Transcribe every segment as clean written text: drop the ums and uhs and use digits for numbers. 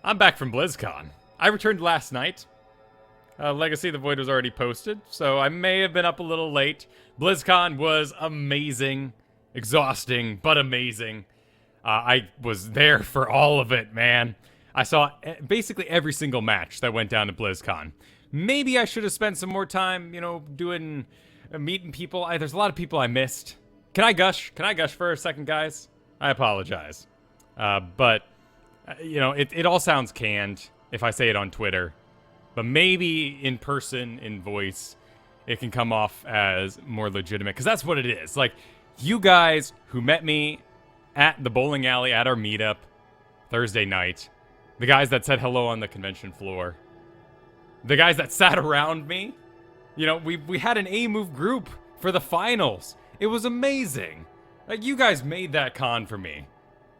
I'm back from BlizzCon. I returned last night. Legacy of the Void was already posted, so I may have been up a little late. BlizzCon was amazing. Exhausting, but amazing. I was there for all of it, man. I saw basically every single match that went down at BlizzCon. Maybe I should have spent some more time, doing, meeting people. There's a lot of people I missed. Can I gush? Can I gush for a second, guys? I apologize. But it all sounds canned if I say it on Twitter. But maybe in person, in voice, it can come off as more legitimate. Because that's what it is. Like, you guys who met me at the bowling alley at our meetup Thursday night, the guys that said hello on the convention floor, the guys that sat around me, we had an A-move group for the finals. It was amazing. Like, you guys made that con for me.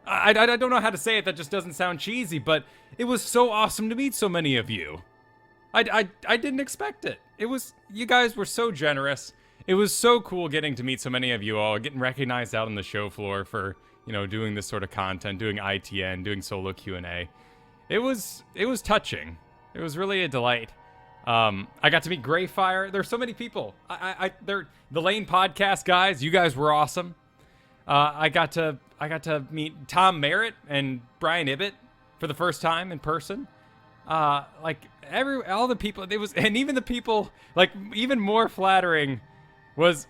I don't know how to say it, that just doesn't sound cheesy, but it was so awesome to meet so many of you. I didn't expect it. You guys were so generous. It was so cool getting to meet so many of you all, getting recognized out on the show floor for, doing this sort of content, doing ITN, doing solo Q&A. It was touching. It was really a delight. I got to meet Greyfire. There's so many people. They're the Lane podcast guys. You guys were awesome. I got to meet Tom Merritt and Brian Ibbett for the first time in person. All the people, and even the people, even more flattering was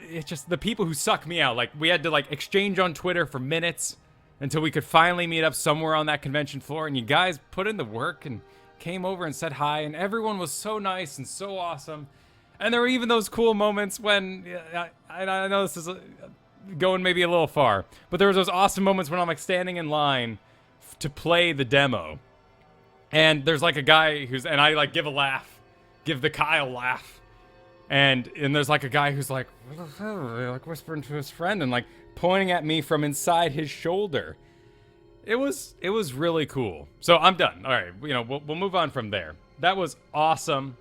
it's just the people who suck me out. Like, we had to exchange on Twitter for minutes until we could finally meet up somewhere on that convention floor, and you guys put in the work and came over and said hi, and everyone was so nice and so awesome. And there were even those cool moments when, I know this is going maybe a little far, but there was those awesome moments when I'm standing in line to play the demo, and there's a guy and I give a laugh, give the Kyle laugh, and there's a guy who's whispering to his friend and pointing at me from inside his shoulder. It was really cool. So I'm done. All right, we'll move on from there. That was awesome.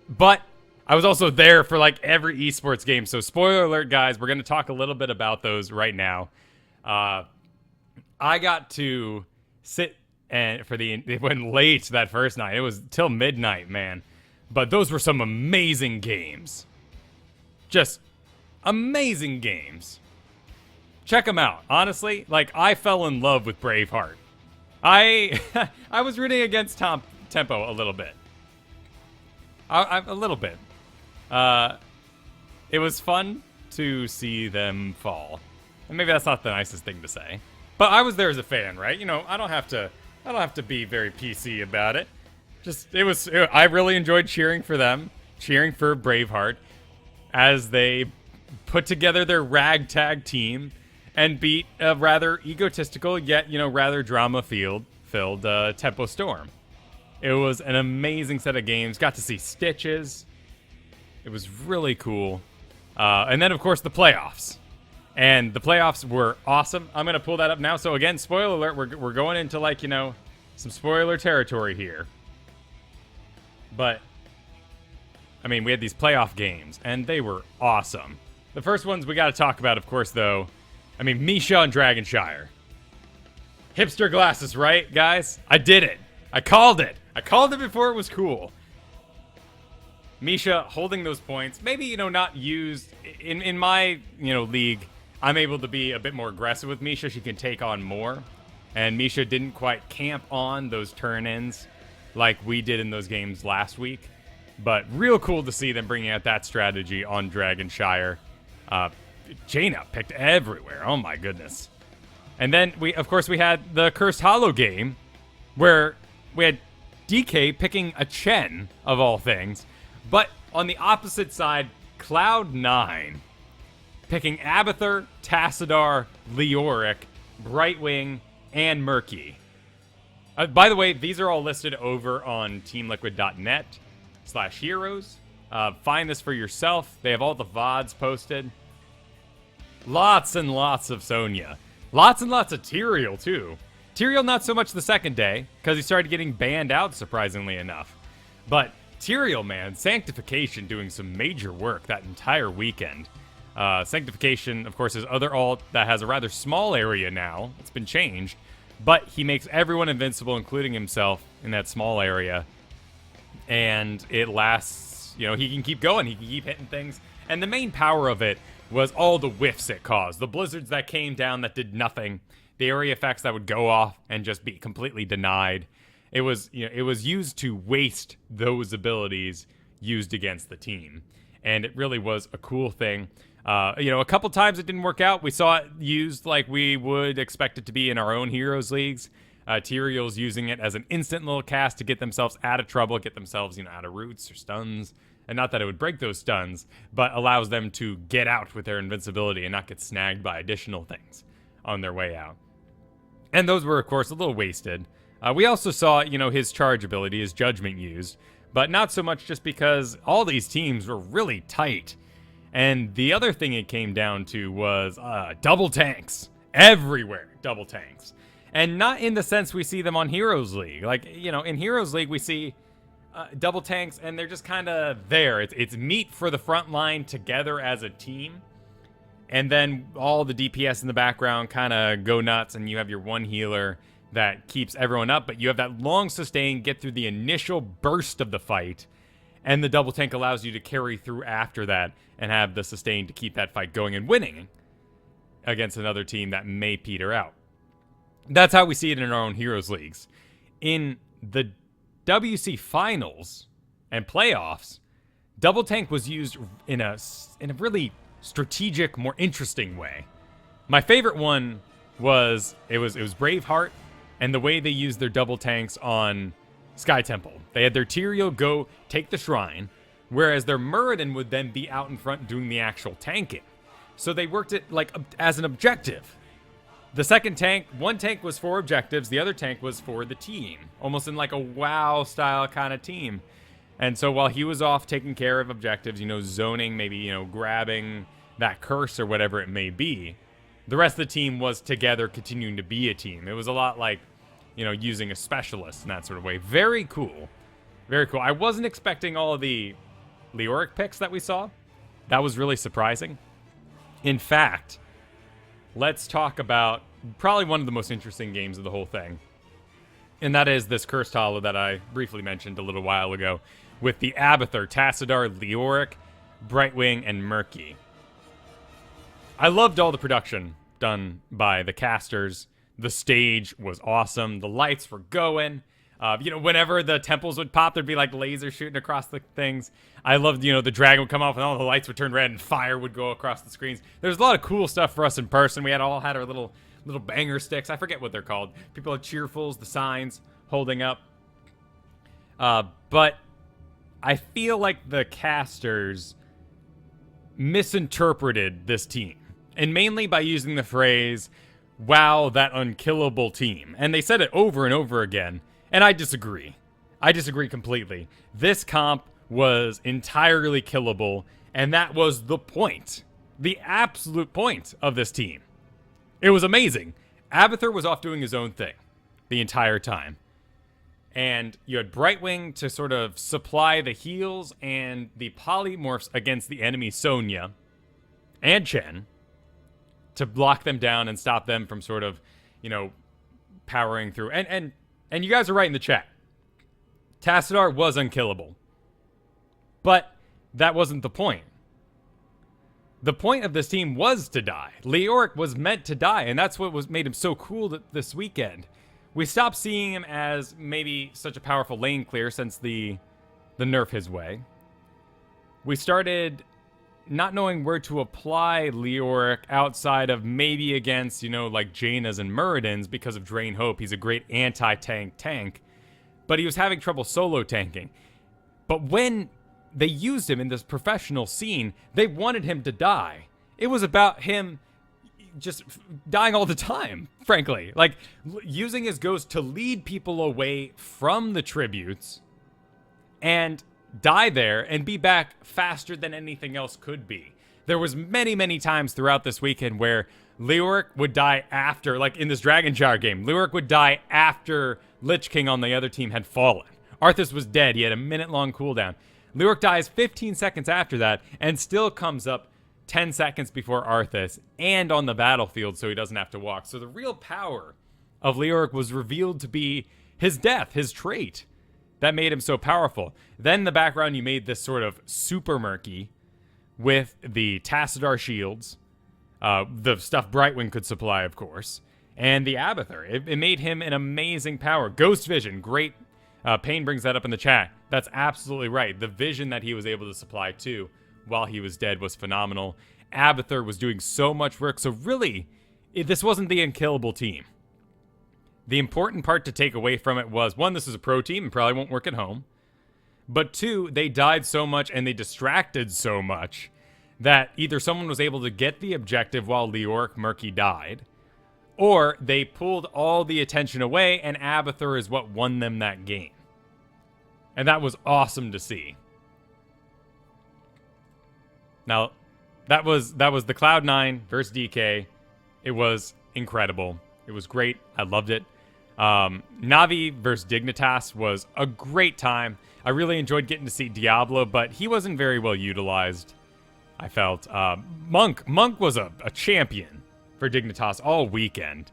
But I was also there for every esports game. So spoiler alert, guys, we're going to talk a little bit about those right now. I got to sit it went late that first night. It was till midnight, man. But those were some amazing games. Just amazing games. Check them out. Honestly, I fell in love with Braveheart. I was rooting against Tempo a little bit. A little bit. It was fun to see them fall. And maybe that's not the nicest thing to say. But I was there as a fan, right? I don't have to be very PC about it. I really enjoyed cheering for them, cheering for Braveheart as they put together their ragtag team and beat a rather egotistical yet, rather drama-filled Tempo Storm. It was an amazing set of games. Got to see Stitches. It was really cool. And then, of course, the playoffs. And the playoffs were awesome. I'm going to pull that up now. So, again, spoiler alert, we're going into, some spoiler territory here. But, we had these playoff games, and they were awesome. The first ones we got to talk about, of course, though, Misha and Dragonshire. Hipster glasses, right, guys? I did it. I called it. I called it before it was cool. Misha holding those points. Maybe, not used. In my, league, I'm able to be a bit more aggressive with Misha. She can take on more. And Misha didn't quite camp on those turn-ins like we did in those games last week. But real cool to see them bringing out that strategy on Dragonshire. Jaina picked everywhere. Oh my goodness. And then we had the Cursed Hollow game where we had DK picking a Chen of all things. But on the opposite side, Cloud9 picking Abathur, Tassadar, Leoric, Brightwing, and Murky. By the way, these are all listed over on teamliquid.net/heroes. Find this for yourself. They have all the VODs posted. Lots and lots of Sonya. Lots and lots of Tyrael, too. Tyrael not so much the second day, because he started getting banned out, surprisingly enough. But Tyrael, man, Sanctification doing some major work that entire weekend. Sanctification, of course, is other alt that has a rather small area now. It's been changed. but he makes everyone invincible, including himself, in that small area. And it lasts, you know, he can keep going. He can keep hitting things. And the main power of it was all the whiffs it caused. The blizzards that came down that did nothing. The area effects that would go off and just be completely denied. It was, you know, it was used to waste those abilities used against the team. And it really was a cool thing. You know, a couple times it didn't work out. We saw it used like we would expect it to be in our own Heroes Leagues. Tyrael's using it as an instant little cast to get themselves out of trouble, get themselves, you know, out of roots or stuns. And not that it would break those stuns, but allows them to get out with their invincibility and not get snagged by additional things on their way out. And those were, of course, a little wasted. We also saw, you know, his charge ability, his judgment used, but not so much just because all these teams were really tight. And the other thing it came down to was double tanks. Everywhere, double tanks. And not in the sense we see them on Heroes League. Like, you know, in Heroes League, we see double tanks, and they're just kind of there. It's meat for the front line together as a team. And then all the DPS in the background kind of go nuts, and you have your one healer that keeps everyone up, but you have that long sustain, get through the initial burst of the fight, and the double tank allows you to carry through after that and have the sustain to keep that fight going and winning against another team that may peter out. That's how we see it in our own Heroes Leagues. In the WC Finals and playoffs, double tank was used in a really strategic, more interesting way. My favorite one was it was Braveheart, and the way they used their double tanks on Sky Temple. They had their Tyrael go take the shrine, whereas their Muradin would then be out in front doing the actual tanking. So they worked it like as an objective. The second tank, one tank was for objectives, the other tank was for the team, almost in like a WoW style kind of team. And so while he was off taking care of objectives, you know, zoning, maybe, you know, grabbing that curse or whatever it may be, the rest of the team was together continuing to be a team. It was a lot like, you know, using a specialist in that sort of way. Very cool. Very cool. I wasn't expecting all of the Leoric picks that we saw. That was really surprising. In fact, let's talk about probably one of the most interesting games of the whole thing. And that is this Cursed Hollow that I briefly mentioned a little while ago with the Abathur, Tassadar, Leoric, Brightwing, and Murky. I loved all the production done by the casters. The stage was awesome. The lights were going. You know, whenever the temples would pop, there'd be like laser shooting across the things. I loved, you know, the dragon would come off and all the lights would turn red and fire would go across the screens. There's a lot of cool stuff for us in person. We all had our little banger sticks. I forget what they're called. People had cheerfuls, the signs holding up. But I feel like the casters misinterpreted this team. And mainly by using the phrase, wow, that unkillable team. And they said it over and over again. And I disagree. I disagree completely. This comp was entirely killable, and that was the point. The absolute point of this team. It was amazing. Abathur was off doing his own thing the entire time. And you had Brightwing to sort of supply the heals and the polymorphs against the enemy Sonya and Chen to block them down and stop them from sort of, you know, powering through. And you guys are right in the chat. Tassadar was unkillable. But that wasn't the point. The point of this team was to die. Leoric was meant to die, and that's what made him so cool this weekend. We stopped seeing him as maybe such a powerful lane clear since the nerf his way. We started not knowing where to apply Leoric outside of maybe against, you know, like Jaina's and Muradin's because of Drain Hope. He's a great anti-tank tank, but he was having trouble solo tanking. But when they used him in this professional scene, they wanted him to die. It was about him just dying all the time, frankly. Like, using his ghost to lead people away from the tributes and die there and be back faster than anything else could be. There was many times throughout this weekend where Leoric would die after, like in this Dragon Shower game, Leoric would die after Lich King on the other team had fallen. Arthas was dead. He had a minute-long cooldown. Leoric dies 15 seconds after that and still comes up 10 seconds before Arthas and on the battlefield so he doesn't have to walk. So the real power of Leoric was revealed to be his death, his trait. That made him so powerful. Then the background, you made this sort of super murky with the Tassadar shields, the stuff Brightwing could supply, of course, and the Abathur. It made him an amazing power. Ghost Vision, great. Payne brings that up in the chat. That's absolutely right. The vision that he was able to supply, too, while he was dead was phenomenal. Abathur was doing so much work. So really, this wasn't the unkillable team. The important part to take away from it was, one, this is a pro team and probably won't work at home. But two, they died so much and they distracted so much that either someone was able to get the objective while Leoric Murky died, or they pulled all the attention away and Abathur is what won them that game. And that was awesome to see. Now, that was the Cloud9 versus DK. It was incredible. It was great. I loved it. Navi versus Dignitas was a great time. I really enjoyed getting to see Diablo, but he wasn't very well utilized, I felt. Monk was a champion for Dignitas all weekend.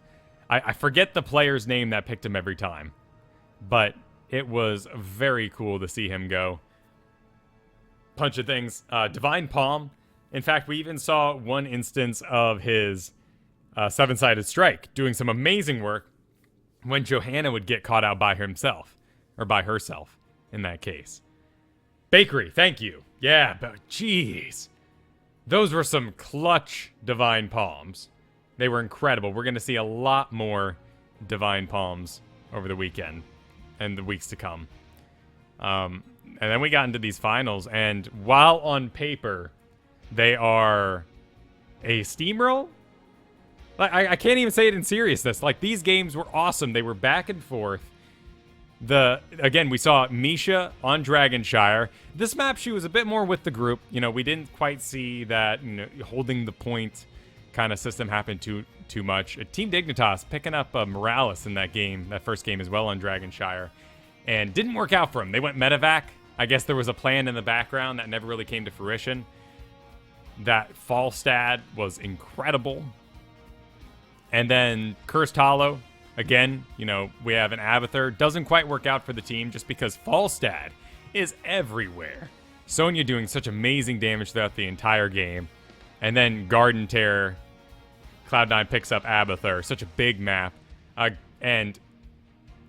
I forget the player's name that picked him every time, but it was very cool to see him go. Bunch of things. Divine Palm. In fact, we even saw one instance of his seven-sided strike doing some amazing work when Johanna would get caught out by himself, or by herself in that case. Bakery, thank you. Yeah, but jeez. Those were some clutch Divine Palms. They were incredible. We're going to see a lot more Divine Palms over the weekend and the weeks to come. And then we got into these finals, and while on paper they are a steamroll, I can't even say it in seriousness. Like, these games were awesome. They were back and forth. Again, we saw Misha on Dragonshire. This map, she was a bit more with the group. You know, we didn't quite see that, you know, holding the point kind of system happen too much. Team Dignitas picking up Morales in that game, that first game as well on Dragonshire, and didn't work out for him. They went medevac. I guess there was a plan in the background that never really came to fruition. That Falstad was incredible. And then Cursed Hollow, again, you know, we have an Abathur. Doesn't quite work out for the team just because Falstad is everywhere. Sonya doing such amazing damage throughout the entire game. And then Garden Terror, Cloud9 picks up Abathur. Such a big map. And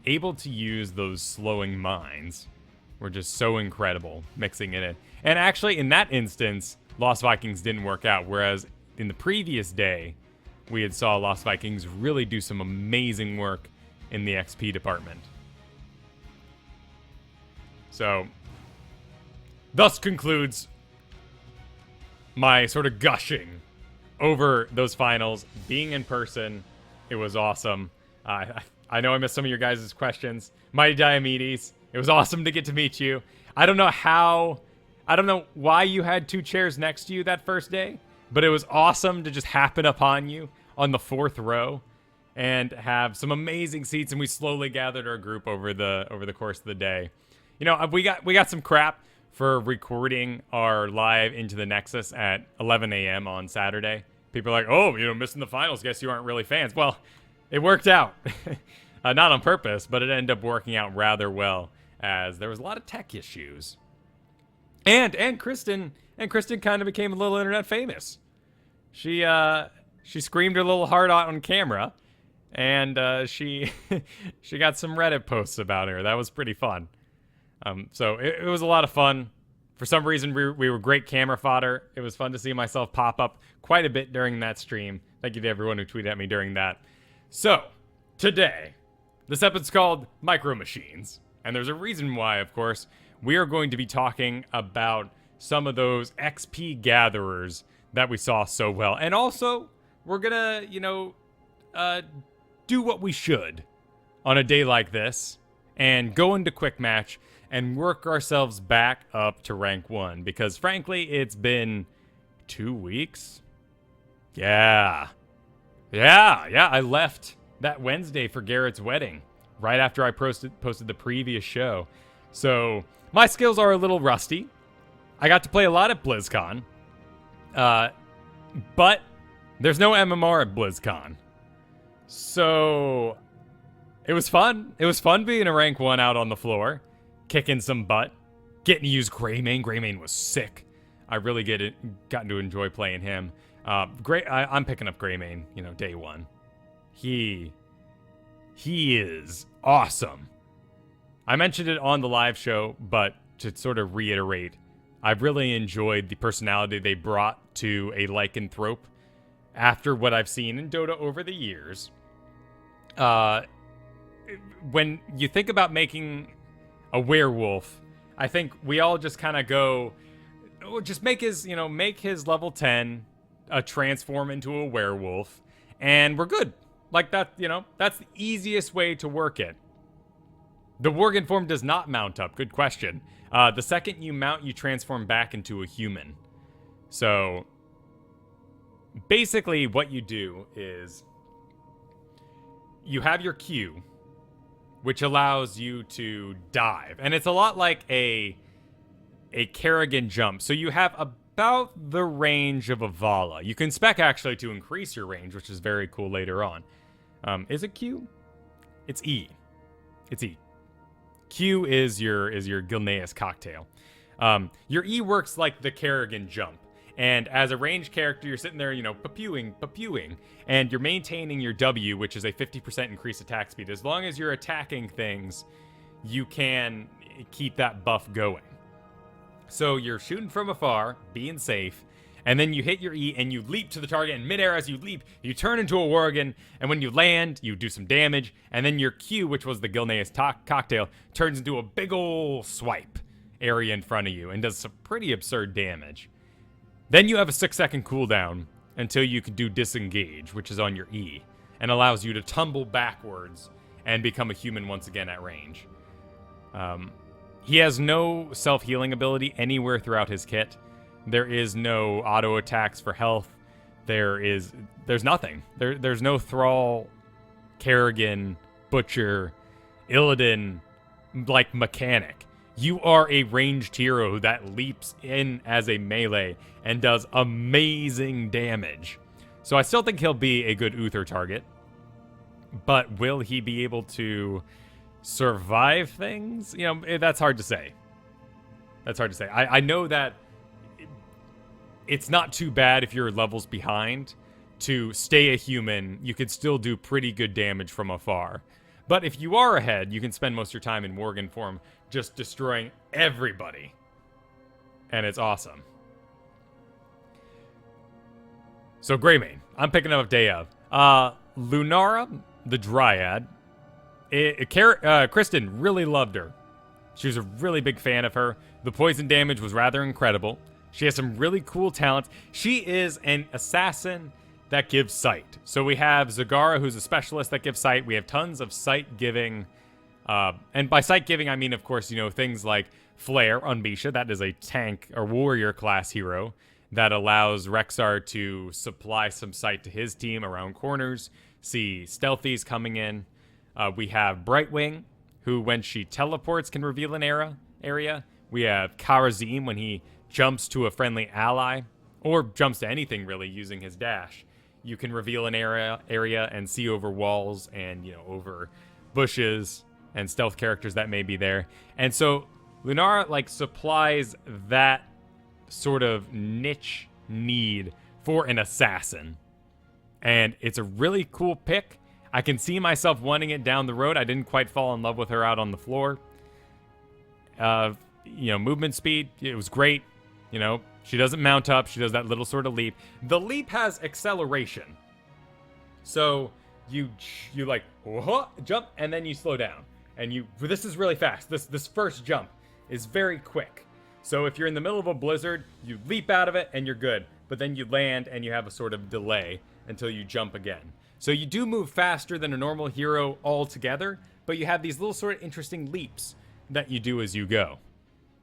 able to use those slowing mines were just so incredible, mixing it in. And actually, in that instance, Lost Vikings didn't work out. Whereas in the previous day, we had saw Lost Vikings really do some amazing work in the XP department. So, thus concludes my sort of gushing over those finals. Being in person, it was awesome. I know I missed some of your guys' questions. Mighty Diomedes, it was awesome to get to meet you. I don't know why you had two chairs next to you that first day, but it was awesome to just happen upon you on the fourth row and have some amazing seats, and we slowly gathered our group over the course of the day. You know, we got some crap for recording our live Into the Nexus at 11 a.m. on Saturday. People are like, oh, you know, missing the finals, guess you aren't really fans. Well, it worked out. Not on purpose, but it ended up working out rather well, as there was a lot of tech issues. And Kristen kind of became a little internet famous. She screamed her little heart out on camera, and she got some Reddit posts about her. That was pretty fun. So it was a lot of fun. For some reason, we were great camera fodder. It was fun to see myself pop up quite a bit during that stream. Thank you to everyone who tweeted at me during that. So, today, this episode's called Micro Machines. And there's a reason why, of course. We are going to be talking about some of those XP gatherers that we saw so well. And also, we're gonna, you know, do what we should on a day like this and go into quick match and work ourselves back up to rank 1. Because frankly, it's been 2 weeks. Yeah, I left that Wednesday for Garrett's wedding right after I posted the previous show. So my skills are a little rusty. I got to play a lot at BlizzCon. But there's no MMR at BlizzCon. So It was fun. It was fun being a rank 1 out on the floor, kicking some butt, getting to use Greymane. Greymane was sick. I really gotten to enjoy playing him. I'm picking up Greymane, day 1. He is awesome. I mentioned it on the live show, but to sort of reiterate, I've really enjoyed the personality they brought to a lycanthrope after what I've seen in Dota over the years. When you think about making a werewolf, I think we all just kind of go, just make his level 10 a transform into a werewolf, and we're good. Like that, that's the easiest way to work it. The Worgen form does not mount up. Good question. The second you mount, you transform back into a human. So basically what you do is you have your Q, which allows you to dive. And it's a lot like a Kerrigan jump. So you have about the range of a Vala. You can spec actually to increase your range, which is very cool later on. Is it Q? It's E. It's E. Q is your Gilneas cocktail. Your E works like the Kerrigan jump. And as a ranged character, you're sitting there, pew-ing, and you're maintaining your W, which is a 50% increased attack speed. As long as you're attacking things, you can keep that buff going. So you're shooting from afar, being safe, and then you hit your E and you leap to the target. In midair, as you leap, you turn into a Worgen, and when you land, you do some damage, and then your Q, which was the Gilneas cocktail, turns into a big ol' swipe area in front of you and does some pretty absurd damage. Then you have a 6-second cooldown until you can do disengage, which is on your E, and allows you to tumble backwards and become a human once again at range. He has no self-healing ability anywhere throughout his kit. There is no auto attacks for health. There's nothing. There's no Thrall, Kerrigan, Butcher, Illidan, like mechanic. You are a ranged hero that leaps in as a melee and does amazing damage. So I still think he'll be a good Uther target. But will he be able to survive things? That's hard to say. That's hard to say. I know that it's not too bad if you're levels behind to stay a human. You could still do pretty good damage from afar. But if you are ahead, you can spend most of your time in Worgen form just destroying everybody. And it's awesome. So Greymane, I'm picking up day of. Lunara, the Dryad. Kristen really loved her. She was a really big fan of her. The poison damage was rather incredible. She has some really cool talents. She is an assassin that gives sight. So we have Zagara, who's a specialist that gives sight. We have tons of sight giving. And by sight giving, I mean, of course, things like Flare on Bisha. That is a tank or warrior class hero that allows Rexar to supply some sight to his team around corners, see stealthies coming in. We have Brightwing, who when she teleports can reveal an area. We have Karazim when he jumps to a friendly ally, or jumps to anything really using his dash. You can reveal an area and see over walls and, over bushes and stealth characters that may be there. And so Lunara, supplies that sort of niche need for an assassin. And it's a really cool pick. I can see myself wanting it down the road. I didn't quite fall in love with her out on the floor. Movement speed, it was great. She doesn't mount up. She does that little sort of leap. The leap has acceleration. So you jump and then you slow down. And this is really fast. This first jump is very quick. So if you're in the middle of a blizzard, you leap out of it and you're good. But then you land and you have a sort of delay until you jump again. So you do move faster than a normal hero altogether, but you have these little sort of interesting leaps that you do as you go.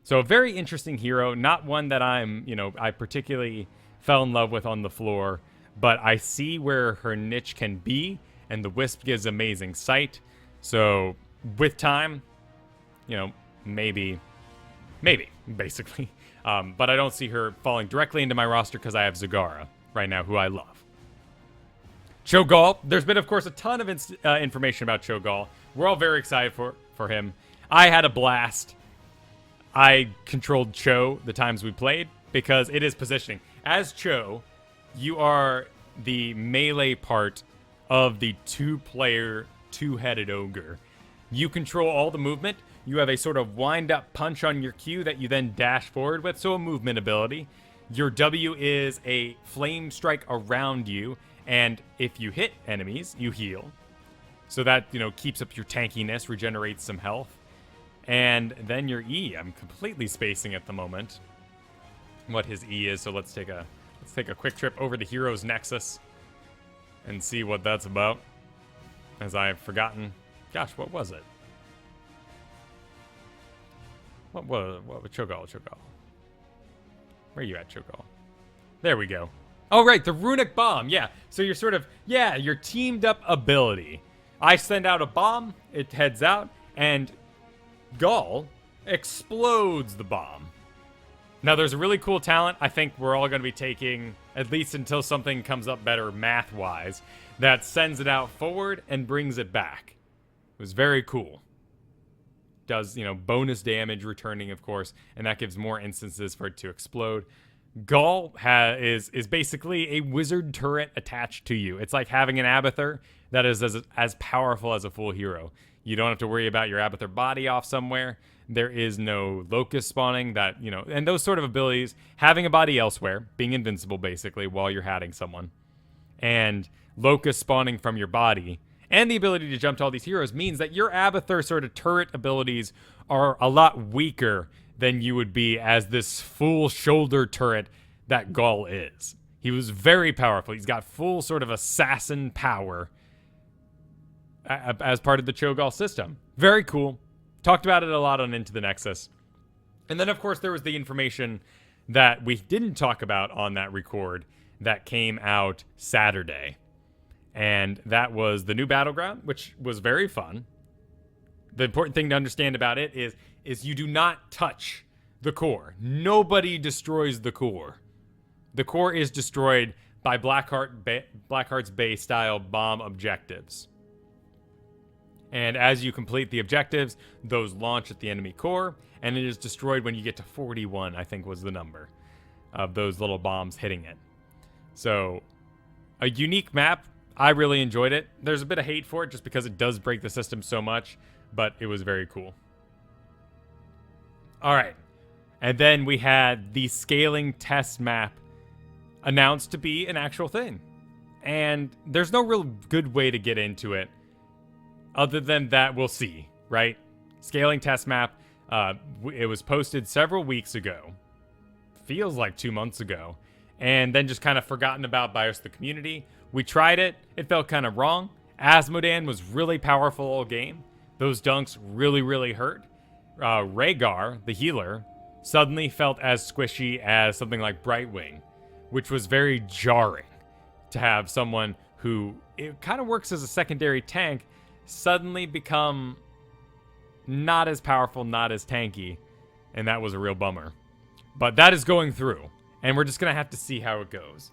So a very interesting hero, not one that I particularly fell in love with on the floor, but I see where her niche can be, and the Wisp gives amazing sight. So with time, maybe, basically. But I don't see her falling directly into my roster because I have Zagara right now, who I love. Cho'Gall, there's been, of course, a ton of information about Cho'Gall. We're all very excited for him. I had a blast. I controlled Cho the times we played because it is positioning. As Cho, you are the melee part of the two-player, two-headed ogre. You control all the movement. You have a sort of wind-up punch on your Q that you then dash forward with, so a movement ability. Your W is a flame strike around you, and if you hit enemies, you heal. So that, keeps up your tankiness, regenerates some health. And then your E, I'm completely spacing at the moment what his E is, so let's take a quick trip over to Heroes Nexus and see what that's about. As I've forgotten. Gosh, what was it? What was Cho'Gall? Where are you at, Cho'Gall? There we go. Oh, right, the Runic Bomb. Yeah, so you're sort of, your teamed up ability. I send out a bomb, it heads out, and Gall explodes the bomb. Now, there's a really cool talent I think we're all going to be taking, at least until something comes up better math-wise, that sends it out forward and brings it back. It was very cool. Does, bonus damage returning, of course, and that gives more instances for it to explode. Gall is basically a wizard turret attached to you. It's like having an Abathur that is as powerful as a full hero. You don't have to worry about your Abathur body off somewhere. There is no locust spawning that, and those sort of abilities, having a body elsewhere, being invincible basically while you're hatting someone, and locust spawning from your body, and the ability to jump to all these heroes means that your Abathur sort of turret abilities are a lot weaker than you would be as this full shoulder turret that Gall is. He was very powerful. He's got full sort of assassin power as part of the Cho'Gall system. Very cool. Talked about it a lot on Into the Nexus. And then, of course, there was the information that we didn't talk about on that record that came out Saturday. And that was the new Battleground, which was very fun. The important thing to understand about it is you do not touch the core. Nobody destroys the core. The core is destroyed by Blackheart's Bay style bomb objectives. And as you complete the objectives, those launch at the enemy core, and it is destroyed when you get to 41, I think was the number of those little bombs hitting it. So, a unique map. I really enjoyed it. There's a bit of hate for it just because it does break the system so much, but it was very cool. All right. And then we had the scaling test map announced to be an actual thing. And there's no real good way to get into it other than that we'll see, right? Scaling test map, it was posted several weeks ago. Feels like 2 months ago. And then just kind of forgotten about by us, the community. We tried it. It felt kind of wrong. Asmodan was really powerful all game. Those dunks really, really hurt. Rhaegar, the healer, suddenly felt as squishy as something like Brightwing, which was very jarring to have someone who it kind of works as a secondary tank suddenly become not as powerful, not as tanky, and that was a real bummer. But that is going through, and we're just going to have to see how it goes.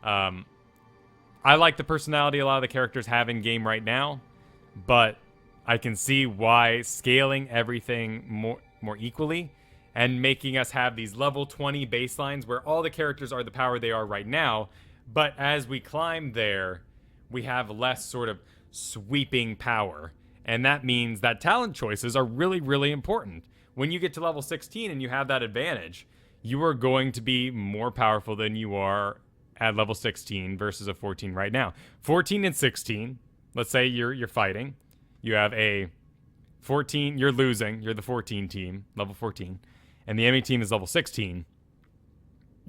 I like the personality a lot of the characters have in game right now, but I can see why scaling everything more equally and making us have these level 20 baselines where all the characters are the power they are right now, but as we climb there, we have less sort of sweeping power. And that means that talent choices are really, really important. When you get to level 16 and you have that advantage, you are going to be more powerful than you are at level 16 versus a 14 right now. 14 and 16, let's say you're fighting. You have a 14, you're losing, you're the 14 team, level 14, and the enemy team is level 16.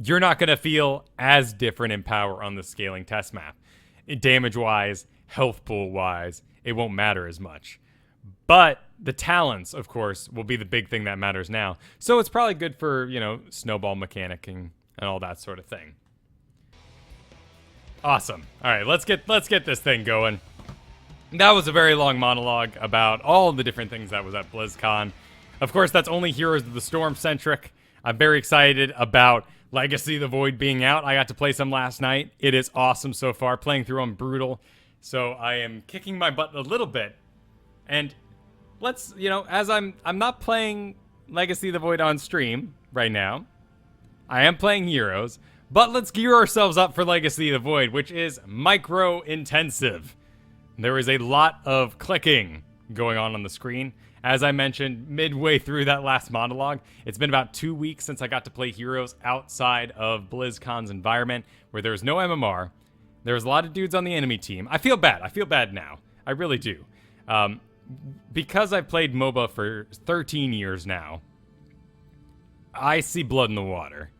You're not going to feel as different in power on the scaling test map. Damage-wise, health pool-wise, it won't matter as much. But the talents, of course, will be the big thing that matters now. So it's probably good for, snowball mechanicking and all that sort of thing. Awesome. All right, let's get this thing going. That was a very long monologue about all the different things that was at BlizzCon. Of course, that's only Heroes of the Storm centric. I'm very excited about Legacy of the Void being out. I got to play some last night. It is awesome so far. Playing through on brutal. So I am kicking my butt a little bit And let's, as I'm not playing Legacy of the Void on stream right now. I am playing Heroes, but let's gear ourselves up for Legacy of the Void, which is micro-intensive. There is a lot of clicking going on the screen. As I mentioned midway through that last monologue, it's been about 2 weeks since I got to play Heroes outside of BlizzCon's environment, where there's no MMR. There's a lot of dudes on the enemy team. I feel bad. I feel bad now. I really do. Because I've played MOBA for 13 years now, I see blood in the water.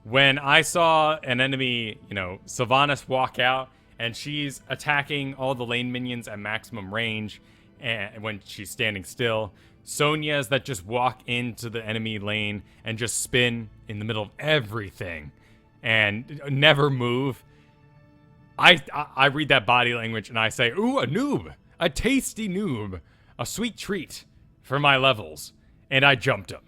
When I saw an enemy, Sylvanas walk out, and she's attacking all the lane minions at maximum range, and when she's standing still, Sonya's that just walk into the enemy lane and just spin in the middle of everything and never move. I read that body language and I say, ooh, a noob, a tasty noob, a sweet treat for my levels. And I jumped him.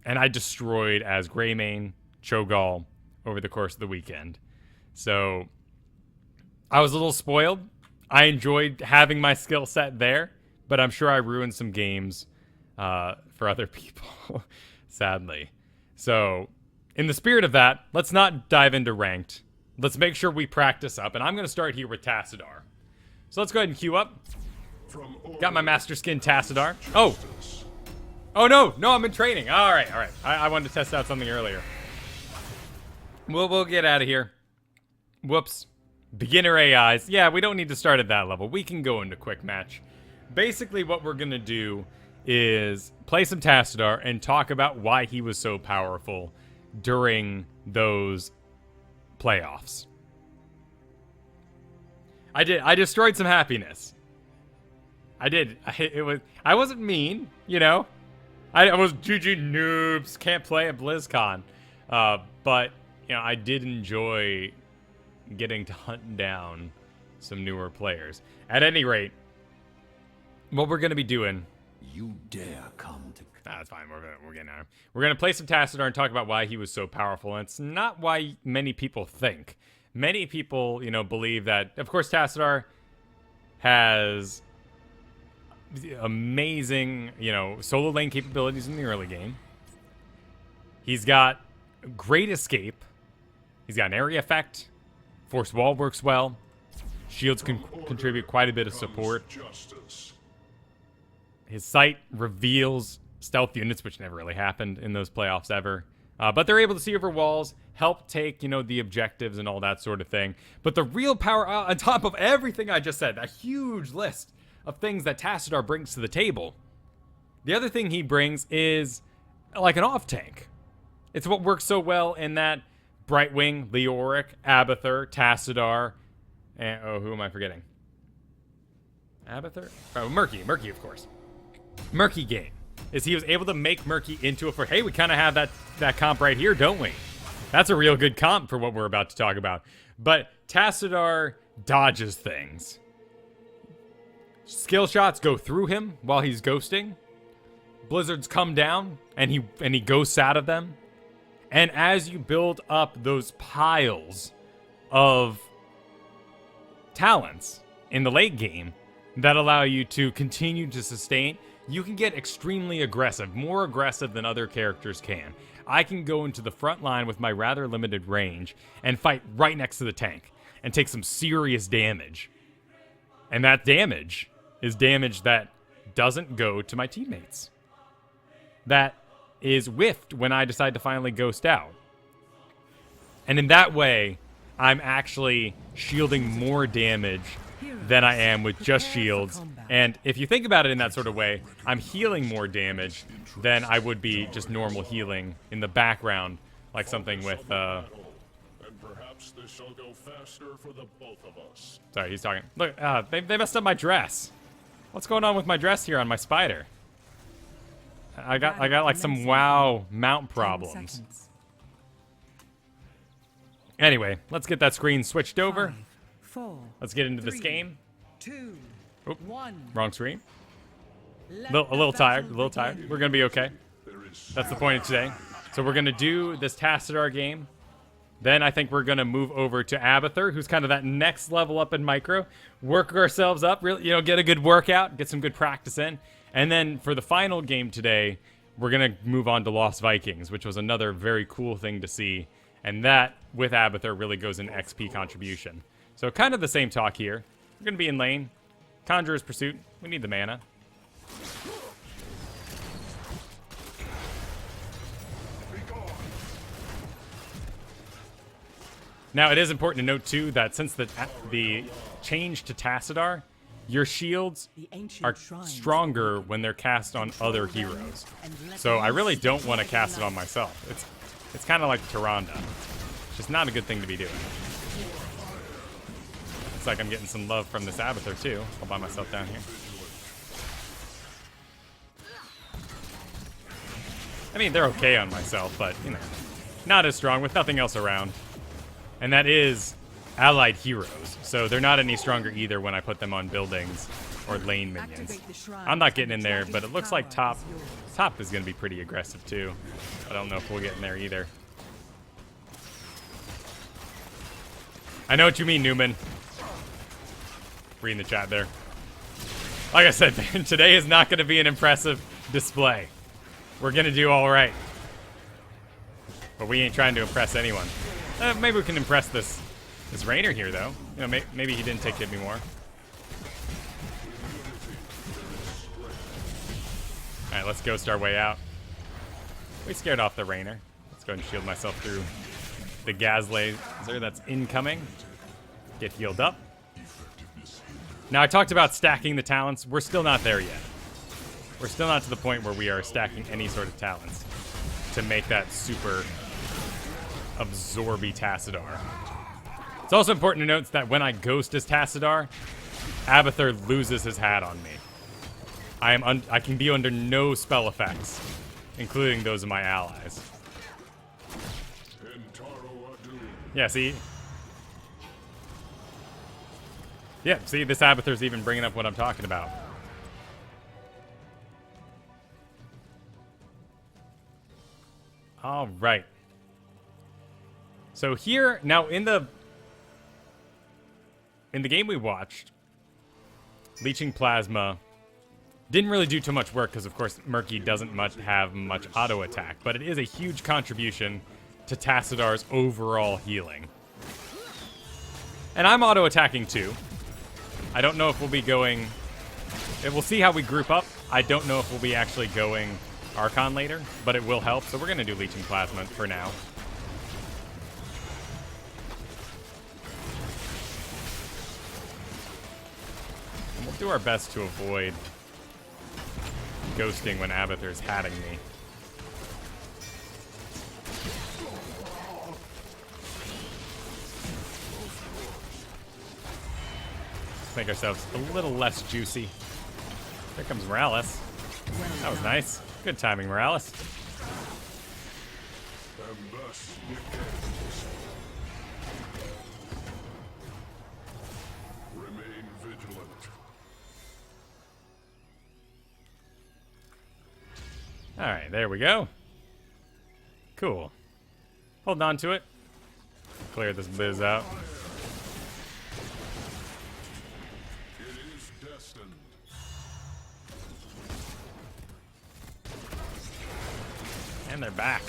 And I destroyed as Greymane, Cho'Gall over the course of the weekend. So I was a little spoiled. I enjoyed having my skill set there, but I'm sure I ruined some games for other people, sadly. So in the spirit of that, let's not dive into ranked. Let's make sure we practice up, and I'm going to start here with Tassadar. So let's go ahead and queue up. Got my Master Skin Tassadar. Oh, no, I'm in training. All right. I wanted to test out something earlier. We'll get out of here. Whoops. Beginner AIs. Yeah, we don't need to start at that level. We can go into quick match. Basically, what we're going to do is play some Tassadar and talk about why he was so powerful during those playoffs. I destroyed some happiness. I did. I wasn't mean, I was GG noobs, can't play at BlizzCon. But, I did enjoy getting to hunt down some newer players. At any rate, what we're going to be doing... You dare come to... That's fine. We're getting out. We're going to play some Tassadar and talk about why he was so powerful. And it's not why many people think. Many people, believe that, of course, Tassadar has amazing, solo lane capabilities in the early game. He's got great escape. He's got an area effect. Force wall works well. Shields can contribute quite a bit of support. His sight reveals stealth units, which never really happened in those playoffs ever. But they're able to see over walls, help take, the objectives and all that sort of thing. But the real power, on top of everything I just said, that huge list of things that Tassadar brings to the table, the other thing he brings is like an off-tank. It's what works so well in that Brightwing, Leoric, Abathur, Tassadar, and, who am I forgetting? Abathur? Oh, Murky, of course. Murky game is he was able to make Murky into hey, we kind of have that comp right here, don't we? That's a real good comp for what we're about to talk about. But Tassadar dodges things. Skill shots go through him while he's ghosting. Blizzards come down and he ghosts out of them. And as you build up those piles of talents in the late game that allow you to continue to sustain, you can get extremely aggressive, more aggressive than other characters can. I can go into the front line with my rather limited range and fight right next to the tank and take some serious damage. And that damage is damage that doesn't go to my teammates. That is whiffed when I decide to finally ghost out. And in that way, I'm actually shielding more damage than I am with just shields. And if you think about it in that sort of way, I'm healing more damage than I would be just normal healing in the background, like something with, And perhaps this shall go faster for the both of us. Sorry, he's talking. Look, they messed up my dress. What's going on with my dress here on my spider? I got like some WoW mount problems. Anyway, let's get that screen switched over. 5, 4, Let's get into 3, this game. 2, Oop, 1. wrong screen. A little tired. We're gonna be okay. That's the point of today. So we're gonna do this Tassadar game. Then I think we're going to move over to Abathur, who's kind of that next level up in micro. Work ourselves up, really, get a good workout, get some good practice in. And then for the final game today, we're going to move on to Lost Vikings, which was another very cool thing to see. And that, with Abathur, really goes in XP contribution. So kind of the same talk here. We're going to be in lane. Conjurer's Pursuit. We need the mana. Now, it is important to note, too, that since the change to Tassadar, your shields are stronger when they're cast on other heroes. So I really don't want to cast it on myself. It's kind of like Tyrande. It's just not a good thing to be doing. Looks like I'm getting some love from this Abathur, too. I'll buy myself down here. I mean, they're okay on myself, but, not as strong with nothing else around. And that is allied heroes, so they're not any stronger either when I put them on buildings or lane minions. I'm not getting in there, but it looks like top is going to be pretty aggressive too. I don't know if we'll get in there either. I know what you mean, Newman. Reading the chat there. Like I said, today is not going to be an impressive display. We're going to do all right. But we ain't trying to impress anyone. Maybe we can impress this Rainer here, though. Maybe he didn't take hit me more. Alright, let's ghost our way out. We scared off the Rainer. Let's go and shield myself through the gas laser that's incoming. Get healed up. Now, I talked about stacking the talents. We're still not there yet. We're still not to the point where we are stacking any sort of talents to make that super absorby Tassadar. It's also important to note that when I ghost as Tassadar, Abathur loses his hat on me. I can be under no spell effects, including those of my allies. Yeah, see? Yeah, see, this Abathur's even bringing up what I'm talking about. All right. So here, now in the game we watched, Leeching Plasma didn't really do too much work because, of course, Murky doesn't have much auto attack, but it is a huge contribution to Tassadar's overall healing. And I'm auto attacking too. I don't know if we'll be going... We'll see how we group up. I don't know if we'll be actually going Archon later, but it will help, so we're going to do Leeching Plasma for now. And we'll do our best to avoid ghosting when Abathur's hatting me. Let's make ourselves a little less juicy. There comes Morales. That was nice. Good timing, Morales. Remain vigilant. Alright, there we go. Cool. Hold on to it. Clear this biz out. It is destined. And they're back.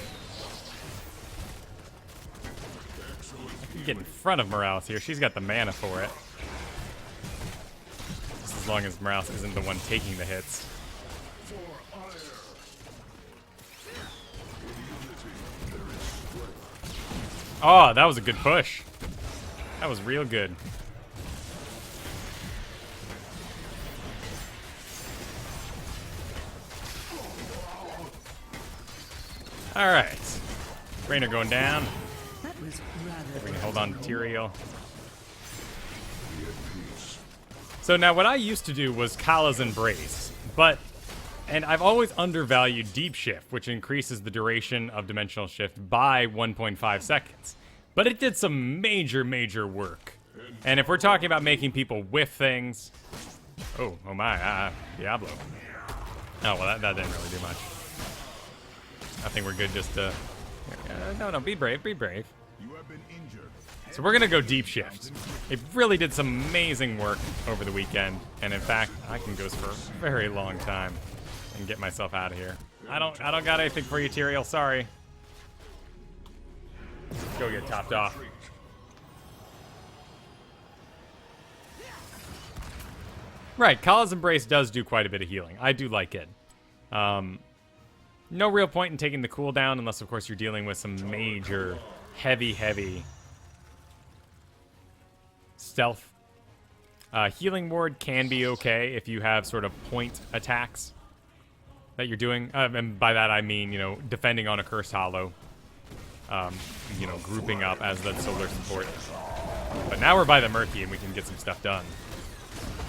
I can get in front of Morales here. She's got the mana for it. Just as long as Morales isn't the one taking the hits. Oh, that was a good push. That was real good. Alright. Rainer going down. We can hold on to Tyrael. So now what I used to do was Kala's Embrace, and I've always undervalued Deep Shift, which increases the duration of Dimensional Shift by 1.5 seconds. But it did some major, major work. And if we're talking about making people whiff things... Oh my, Diablo. Oh, well, that didn't really do much. I think we're good just to... no, be brave, be brave. You have been injured. So we're gonna go deep shift. It really did some amazing work over the weekend, and in fact, I can ghost for a very long time and get myself out of here. I don't got anything for you, Tyrael. Sorry. Let's go get topped off. Right, Kala's Embrace does do quite a bit of healing. I do like it. No real point in taking the cooldown unless, of course, you're dealing with some major, heavy stealth. Healing ward can be okay if you have sort of point attacks that you're doing. And by that I mean, you know, defending on a Cursed Hollow. You know, grouping up as the solar support. But now we're by the Murky and we can get some stuff done.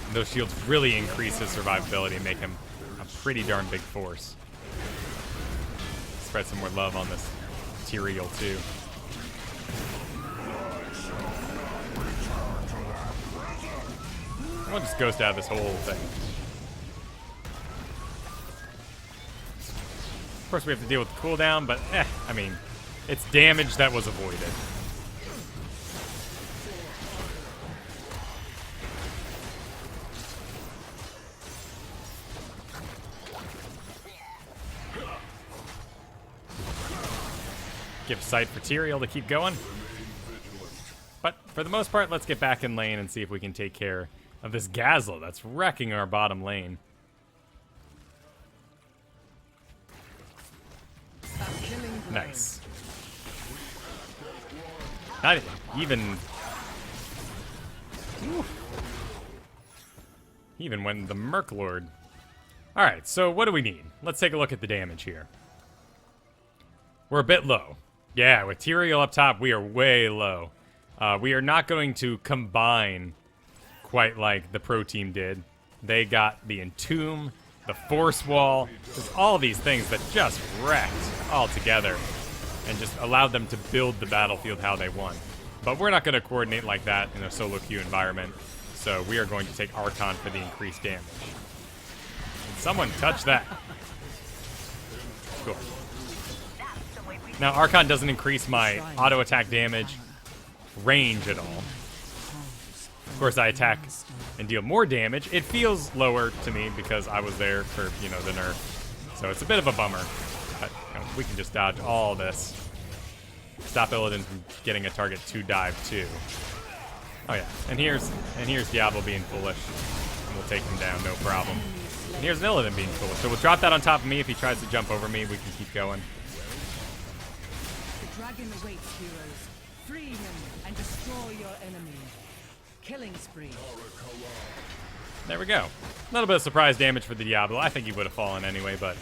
And those shields really increase his survivability and make him a pretty darn big force. Spread some more love on this Tyrael too. I'll just ghost out of this whole thing. Of course we have to deal with the cooldown, but I mean, it's damage that was avoided. Give sight for Tyrael to keep going. But for the most part, let's get back in lane and see if we can take care of this Gazla that's wrecking our bottom lane. Nice. Not even... Even when the Merc Lord... Alright, so what do we need? Let's take a look at the damage here. We're a bit low. Yeah, with Tyrael up top, we are way low. We are not going to combine quite like the pro team did. They got the Entomb, the Force Wall, just all these things that just wrecked all together and just allowed them to build the battlefield how they want. But we're not going to coordinate like that in a solo queue environment, so we are going to take Archon for the increased damage. Can someone touch that? Cool. Now, Archon doesn't increase my auto attack damage range at all. Of course, I attack and deal more damage. It feels lower to me because I was there for, you know, the nerf. So it's a bit of a bummer. But you know, we can just dodge all this. Stop Illidan from getting a target to dive too. Oh yeah, and here's Diablo being foolish. And we'll take him down, no problem. And here's Illidan being foolish. So we'll drop that on top of me. If he tries to jump over me, we can keep going. Dragon awaits, heroes. Free him and destroy your enemy. Killing spree. There we go. A little bit of surprise damage for the Diablo. I think he would have fallen anyway, but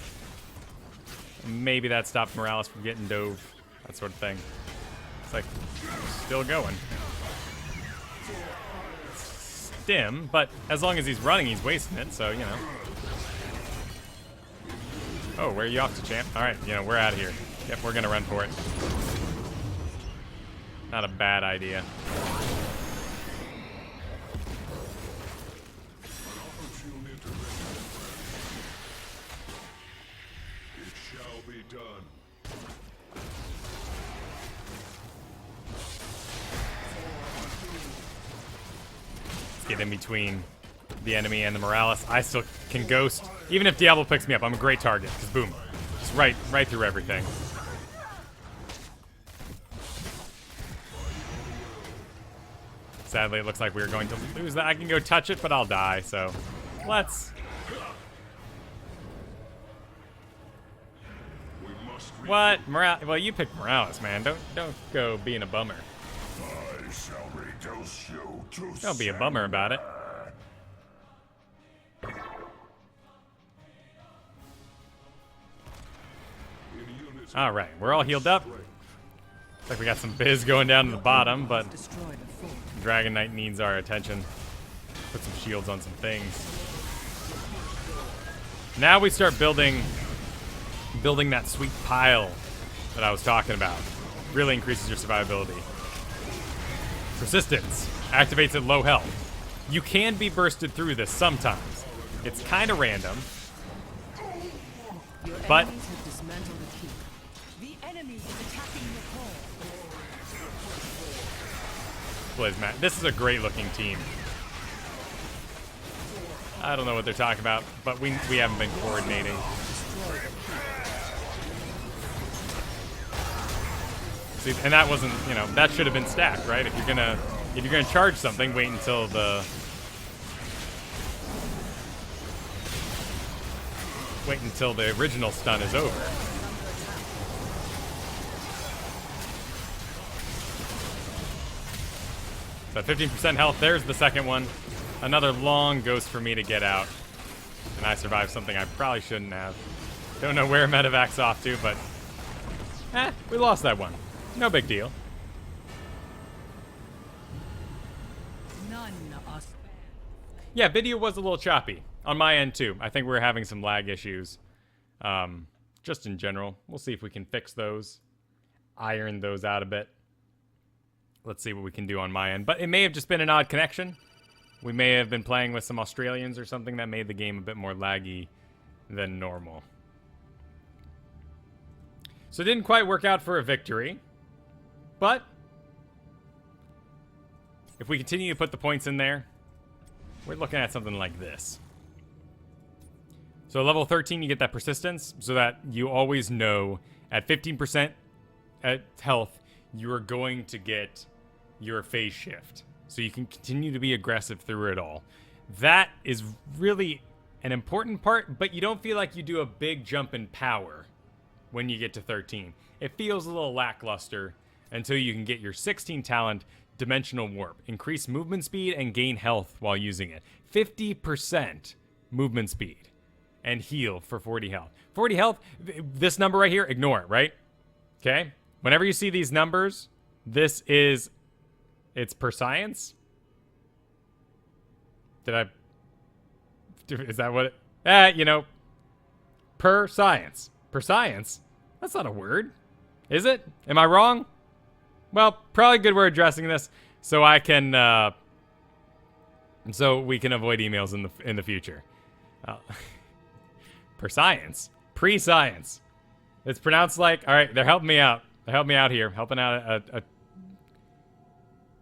maybe that stopped Morales from getting dove. That sort of thing. It's like, still going. Stim, but as long as he's running, he's wasting it, so, you know. Oh, where are you off to, champ? Alright, you know, we're out of here. Yep, we're gonna run for it. Not a bad idea. It shall be done. Let's get in between the enemy and the Morales. I still can ghost. Even if Diablo picks me up, I'm a great target, because boom. Just right through everything. Sadly, it looks like we're going to lose that. I can go touch it, but I'll die, so let's... What? Well, you picked Morales, man. Don't go being a bummer. I shall reduce you to Don't be a bummer about it. All right, we're all healed up. Looks like we got some biz going down to the bottom, but Dragon Knight needs our attention. Put some shields on some things. Now we start building that sweet pile that I was talking about. Really increases your survivability. Persistence activates at low health. You can be bursted through this sometimes. It's kind of random, but Blizz match. This is a great looking team. I don't know what they're talking about, but we haven't been coordinating. See, and that wasn't, you know, that should have been stacked, right? If you're gonna charge something, wait until the original stun is over. So 15% health, there's the second one. Another long ghost for me to get out. And I survived something I probably shouldn't have. Don't know where medevac's off to, but we lost that one. No big deal. None are spared. Yeah, video was a little choppy. On my end, too. I think we're having some lag issues. Just in general. We'll see if we can fix those. Iron those out a bit. Let's see what we can do on my end. But it may have just been an odd connection. We may have been playing with some Australians or something that made the game a bit more laggy than normal. So it didn't quite work out for a victory. But if we continue to put the points in there, we're looking at something like this. So level 13, you get that persistence, so that you always know at 15% at health, you are going to get your phase shift. So you can continue to be aggressive through it all. That is really an important part, but you don't feel like you do a big jump in power when you get to 13. It feels a little lackluster until you can get your 16 talent, Dimensional Warp. Increase movement speed and gain health while using it. 50% movement speed and heal for 40 health. 40 health, this number right here, ignore it, right? Okay? Whenever you see these numbers, it's per science? Is that what it, per science. Per science? That's not a word. Is it? Am I wrong? Well, probably good we're addressing this so I can, so we can avoid emails in the future. Per science. Pre-science. It's pronounced like, all right, they're helping me out. They're helping me out here. Helping out a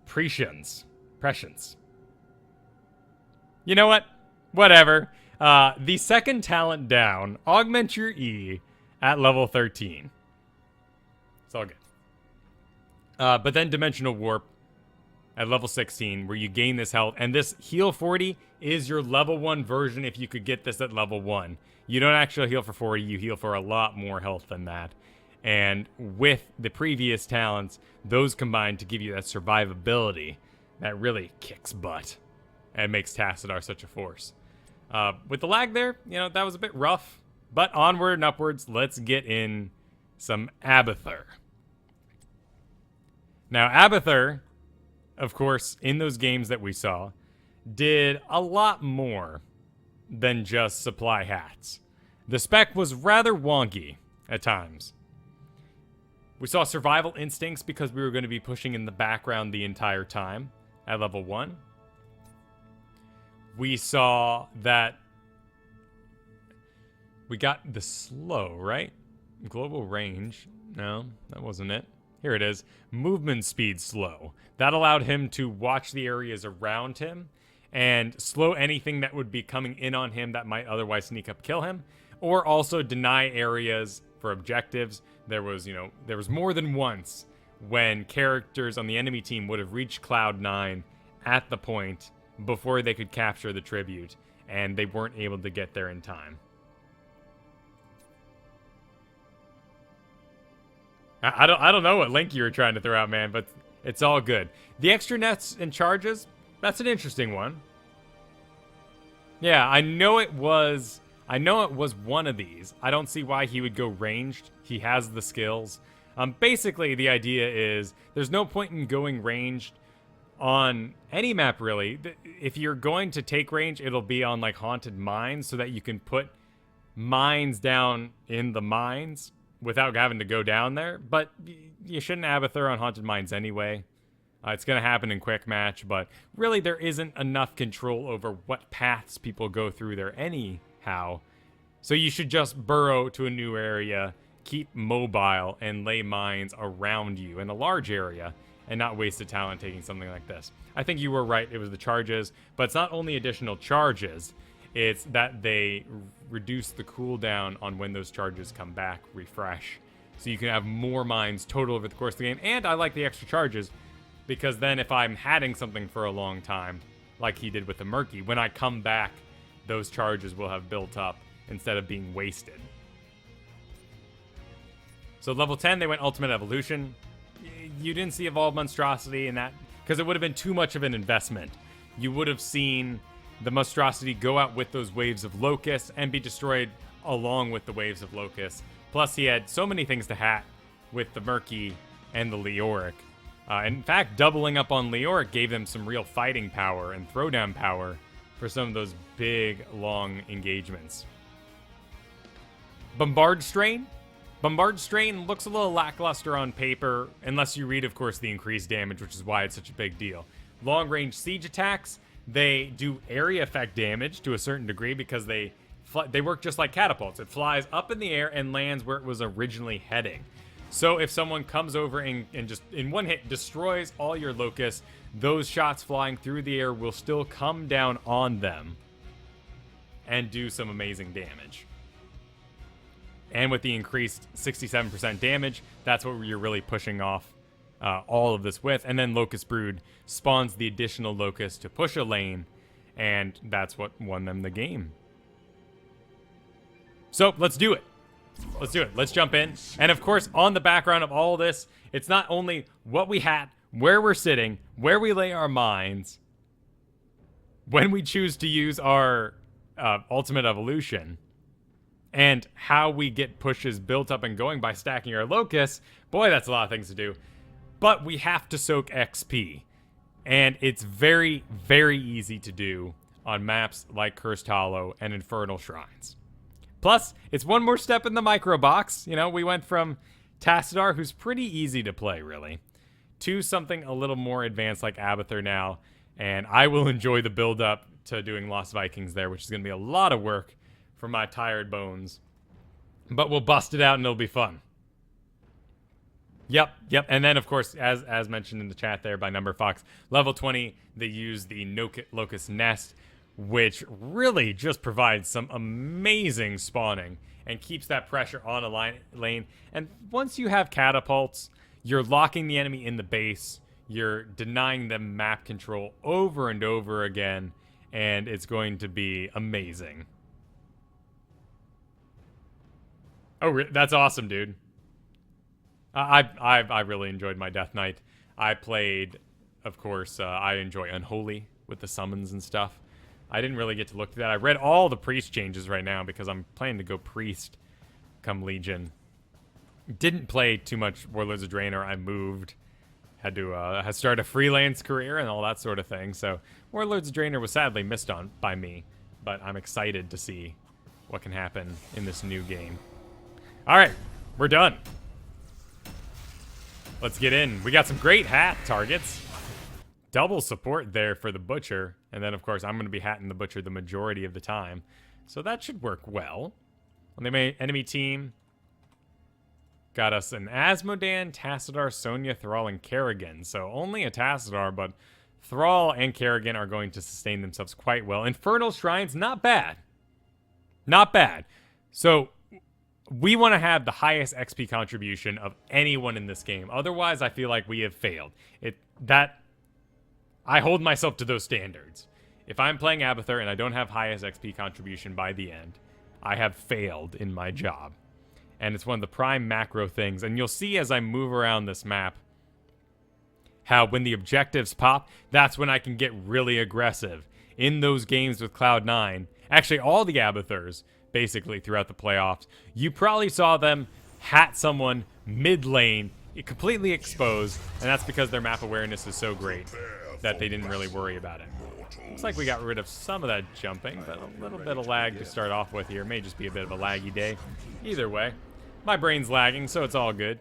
Prescience. You know what? Whatever. The second talent down, augment your E at level 13. It's all good. But then Dimensional Warp at level 16, where you gain this health. And this heal 40 is your level 1 version if you could get this at level 1. You don't actually heal for 40, you heal for a lot more health than that. And with the previous talents, those combine to give you that survivability that really kicks butt and makes Tassadar such a force. With the lag there, that was a bit rough. But onward and upwards, let's get in some Abathur. Now, Abathur, of course, in those games that we saw, did a lot more than just supply hats. The spec was rather wonky at times. We saw survival instincts because we were going to be pushing in the background the entire time at level 1. We saw that we got the slow, right? Global range. No, that wasn't it. Here it is. Movement speed slow. That allowed him to watch the areas around him and slow anything that would be coming in on him that might otherwise sneak up, kill him, or also deny areas for objectives. There was more than once when characters on the enemy team would have reached Cloud 9 at the point before they could capture the tribute, and they weren't able to get there in time. I don't know what link you were trying to throw out, man, but it's all good. The extra nets and charges, that's an interesting one. Yeah, I know it was one of these. I don't see why he would go ranged. He has the skills. Basically, the idea is there's no point in going ranged on any map, really. If you're going to take range, it'll be on, like, haunted mines so that you can put mines down in the mines without having to go down there. But you shouldn't Abathur on haunted mines anyway. It's going to happen in quick match, but really there isn't enough control over what paths people go through there anyhow. So you should just burrow to a new area, keep mobile, and lay mines around you in a large area, and not waste a talent taking something like this. I think you were right, it was the charges, but it's not only additional charges, it's that they reduce the cooldown on when those charges come back, refresh, so you can have more mines total over the course of the game. And I like the extra charges, because then if I'm hatting something for a long time, like he did with the Murky, when I come back, those charges will have built up instead of being wasted. So level 10, they went Ultimate Evolution. You didn't see Evolved Monstrosity in that, because it would have been too much of an investment. You would have seen the Monstrosity go out with those waves of Locusts and be destroyed along with the waves of Locusts. Plus, he had so many things to hat with the Murky and the Leoric. In fact, doubling up on Leoric gave them some real fighting power and throwdown power for some of those big, long engagements. Bombard Strain? Bombard Strain looks a little lackluster on paper, unless you read, of course, the increased damage, which is why it's such a big deal. Long-range siege attacks, they do area effect damage to a certain degree because they work just like catapults. It flies up in the air and lands where it was originally heading. So if someone comes over and just in one hit destroys all your locusts, those shots flying through the air will still come down on them and do some amazing damage. And with the increased 67% damage, that's what you're really pushing off all of this with. And then Locust Brood spawns the additional locust to push a lane, and that's what won them the game. So let's do it. Let's do it. Let's jump in. And of course, on the background of all this, it's not only what we hat, where we're sitting, where we lay our mines, when we choose to use our Ultimate Evolution, and how we get pushes built up and going by stacking our locusts. Boy, that's a lot of things to do. But we have to soak XP. And it's very, very easy to do on maps like Cursed Hollow and Infernal Shrines. Plus, it's one more step in the micro box. You know, we went from Tassadar, who's pretty easy to play, really, to something a little more advanced like Abathur now. And I will enjoy the build-up to doing Lost Vikings there, which is going to be a lot of work for my tired bones. But we'll bust it out and it'll be fun. Yep. And then, of course, as mentioned in the chat there by Number Fox, level 20, they use the Locust Nest, which really just provides some amazing spawning and keeps that pressure on a lane. And once you have catapults, you're locking the enemy in the base. You're denying them map control over and over again, and it's going to be amazing. Oh, that's awesome, dude. I really enjoyed my Death Knight. I played, of course, I enjoy Unholy with the summons and stuff. I didn't really get to look through that. I read all the priest changes right now because I'm planning to go priest come Legion. Didn't play too much Warlords of Draenor. I moved. Had to start a freelance career and all that sort of thing. So Warlords of Draenor was sadly missed on by me. But I'm excited to see what can happen in this new game. All right, we're done. Let's get in. We got some great hat targets. Double support there for the Butcher. And then, of course, I'm going to be hatting the Butcher the majority of the time. So that should work well. On the enemy team, got us an Asmodan, Tassadar, Sonya, Thrall, and Kerrigan. So only a Tassadar, but Thrall and Kerrigan are going to sustain themselves quite well. Infernal Shrines, not bad. Not bad. So we want to have the highest XP contribution of anyone in this game. Otherwise, I feel like we have failed. I hold myself to those standards. If I'm playing Abathur and I don't have highest XP contribution by the end, I have failed in my job. And it's one of the prime macro things. And you'll see as I move around this map how when the objectives pop, that's when I can get really aggressive. In those games with Cloud9, actually all the Abathurs, basically throughout the playoffs, you probably saw them hat someone mid lane, completely exposed, and that's because their map awareness is so great that they didn't really worry about it. Looks like we got rid of some of that jumping, but a little bit of lag to start off with here. May just be a bit of a laggy day. Either way, my brain's lagging, so it's all good.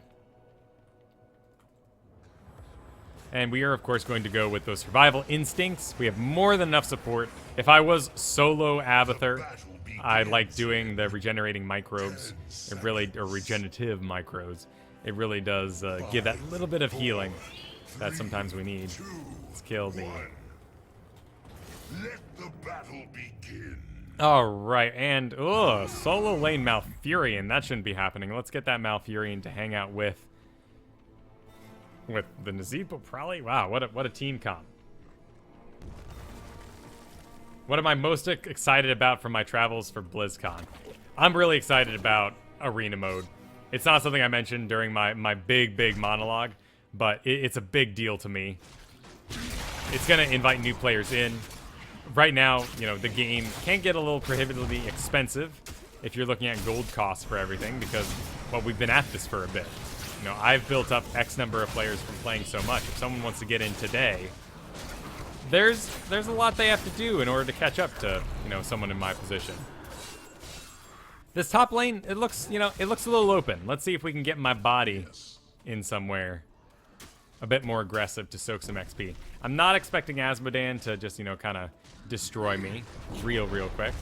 And we are, of course, going to go with those survival instincts. We have more than enough support. If I was solo Abathur, I like doing the regenerating microbes. Or regenerative microbes. It really does give that little bit of healing. that sometimes we need. Let's kill the... Let the battle begin. Alright, and, solo lane Malfurion. That shouldn't be happening. Let's get that Malfurion to hang out with the Nazeebo, probably. Wow, what a team comp. What am I most excited about from my travels for BlizzCon? I'm really excited about arena mode. It's not something I mentioned during my big monologue, but it's a big deal to me. It's gonna invite new players in. Right now, you know, the game can get a little prohibitively expensive if you're looking at gold costs for everything, because, well, we've been at this for a bit. You know, I've built up X number of players from playing so much. If someone wants to get in today, there's a lot they have to do in order to catch up to, you know, someone in my position. This top lane, it looks a little open. Let's see if we can get my body in somewhere a bit more aggressive to soak some XP. I'm not expecting Asmodan to just, you know, kind of destroy me real quick.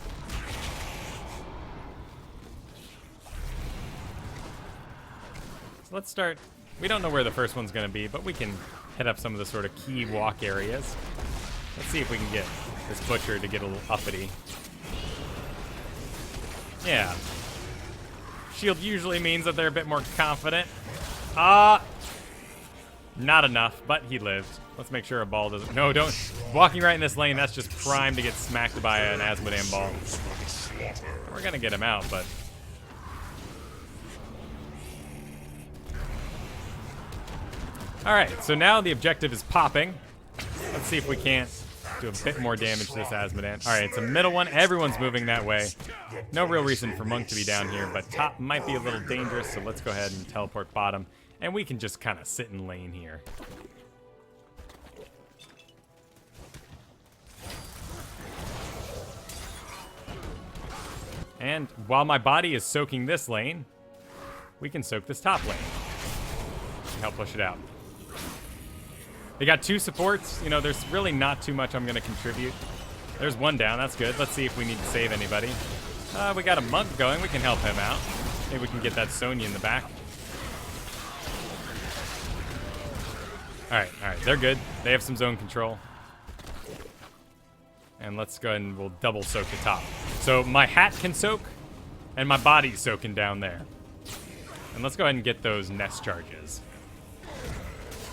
So let's start. We don't know where the first one's going to be, but we can hit up some of the sort of key walk areas. Let's see if we can get this butcher to get a little uppity. Yeah. Shield usually means that they're a bit more confident. Not enough, but he lived. Let's make sure a ball doesn't... No, don't... Walking right in this lane, that's just prime to get smacked by an Asmodan ball. We're gonna get him out, but... Alright, so now the objective is popping. Let's see if we can't do a bit more damage to this Asmodan. Alright, it's a middle one. Everyone's moving that way. No real reason for Monk to be down here, but top might be a little dangerous, so let's go ahead and teleport bottom. And we can just kind of sit in lane here. And while my body is soaking this lane, we can soak this top lane. Help push it out. They got two supports. You know, there's really not too much I'm going to contribute. There's one down. That's good. Let's see if we need to save anybody. We got a Monk going. We can help him out. Maybe we can get that Sonya in the back. Alright, they're good. They have some zone control. And let's go ahead and we'll double soak the top. So my hat can soak, and my body's soaking down there. And let's go ahead and get those nest charges.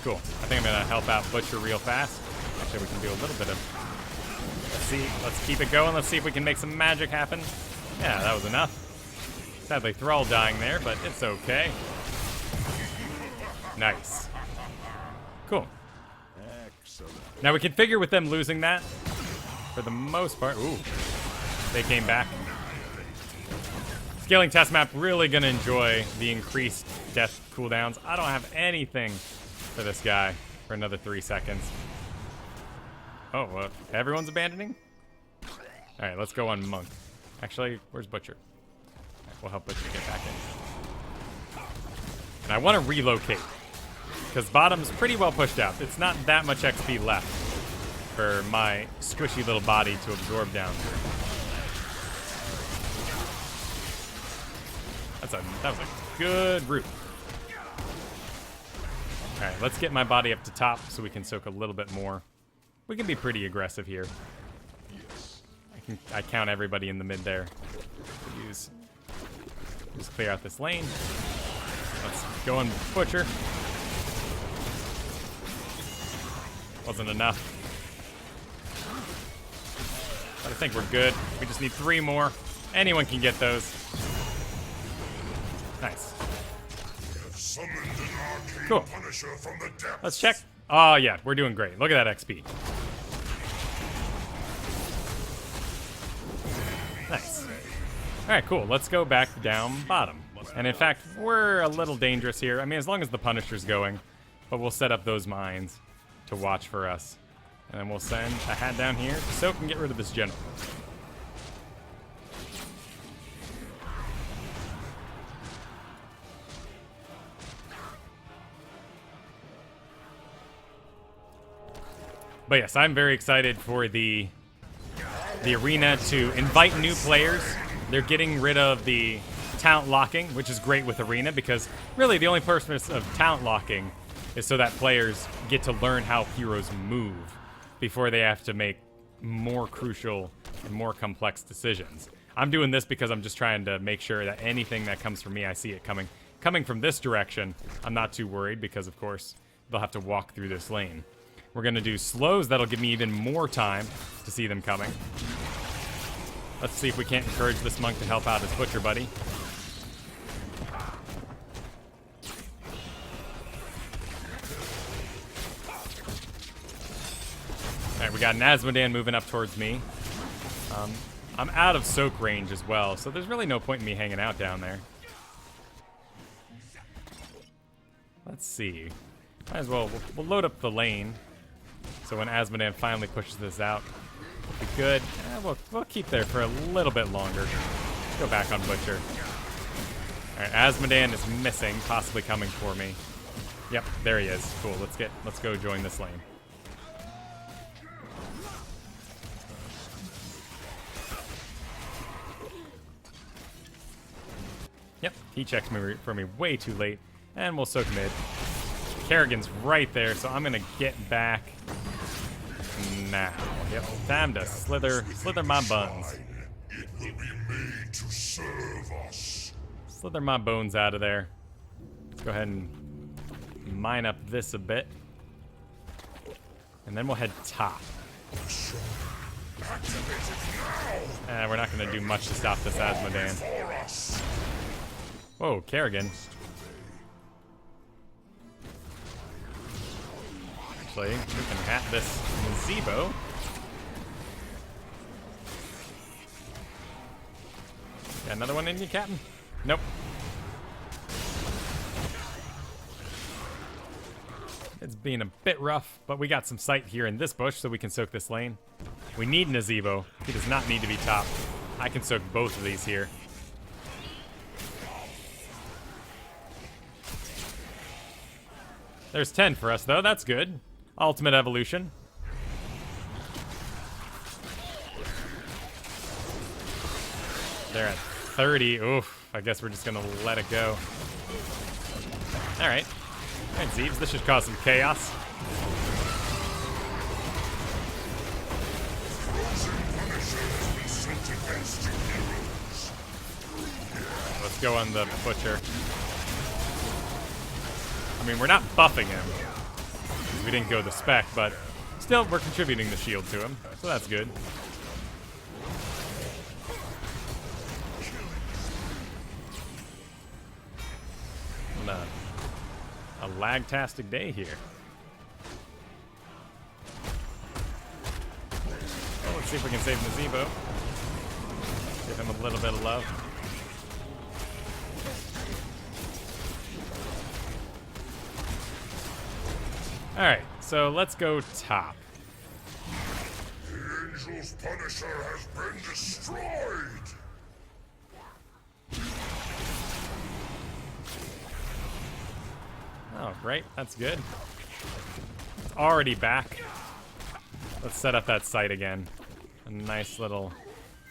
Cool. I think I'm going to help out Butcher real fast. Actually, we can do a little bit of... Let's see. Let's keep it going. Let's see if we can make some magic happen. Yeah, that was enough. Sadly, Thrall dying there, but it's okay. Nice. Cool. Excellent. Now we can figure with them losing that, for the most part. Ooh, they came back. Scaling test map really gonna enjoy the increased death cooldowns. I don't have anything for this guy for another 3 seconds. Oh, everyone's abandoning? All right, let's go on Monk. Actually, where's Butcher? Right, we'll help Butcher get back in. And I want to relocate, because bottom's pretty well pushed out. It's not that much XP left for my squishy little body to absorb down. That was a good route. All right, let's get my body up to top so we can soak a little bit more. We can be pretty aggressive here. I count everybody in the mid there. Just clear out this lane. Let's go and Butcher. Wasn't enough. But I think we're good. We just need 3 more. Anyone can get those. Nice. Cool. Let's check. Oh, yeah, we're doing great. Look at that XP. Nice. All right, cool. Let's go back down bottom. And in fact, we're a little dangerous here. I mean, as long as the Punisher's going, but we'll set up those mines to watch for us. And then we'll send a hat down here so we can get rid of this general. But yes, I'm very excited for the arena to invite new players. They're getting rid of the talent locking, which is great with arena, because really the only purpose of talent locking is so that players get to learn how heroes move before they have to make more crucial and more complex decisions. I'm doing this because I'm just trying to make sure that anything that comes from me, I see it coming. Coming from this direction, I'm not too worried because, of course, they'll have to walk through this lane. We're going to do slows. That'll give me even more time to see them coming. Let's see if we can't encourage this monk to help out his butcher buddy. Alright, we got an Asmodan moving up towards me. I'm out of soak range as well, so there's really no point in me hanging out down there. Let's see. Might as well, we'll load up the lane. So when Asmodan finally pushes this out, we'll be good. We'll keep there for a little bit longer. Let's go back on Butcher. Alright, Asmodan is missing, possibly coming for me. Yep, there he is. Cool, let's go join this lane. Yep, he checks me for me way too late, and we'll soak mid. Kerrigan's right there, so I'm gonna get back now. Yep, time to slither my buns. It will be made to serve us. Slither my bones out of there. Let's go ahead and mine up this a bit, and then we'll head top. We're not gonna do much to stop this Asmodan. Whoa, Kerrigan. Actually, we can hat this Zebo. Got another one in you, Captain? Nope. It's being a bit rough, but we got some sight here in this bush, so we can soak this lane. We need an Azebo. He does not need to be top. I can soak both of these here. There's 10 for us, though. That's good. Ultimate evolution. They're at 30. Oof. I guess we're just going to let it go. All right. All right, Zeebs. This should cause some chaos. Let's go on the Butcher. I mean, we're not buffing him. We didn't go the spec, but still, we're contributing the shield to him, so that's good. A lag-tastic day here. Well, let's see if we can save Nazebo. Give him a little bit of love. Alright, so let's go top. The Angel's Punisher has been destroyed! Oh, great. That's good. It's already back. Let's set up that site again. A nice little...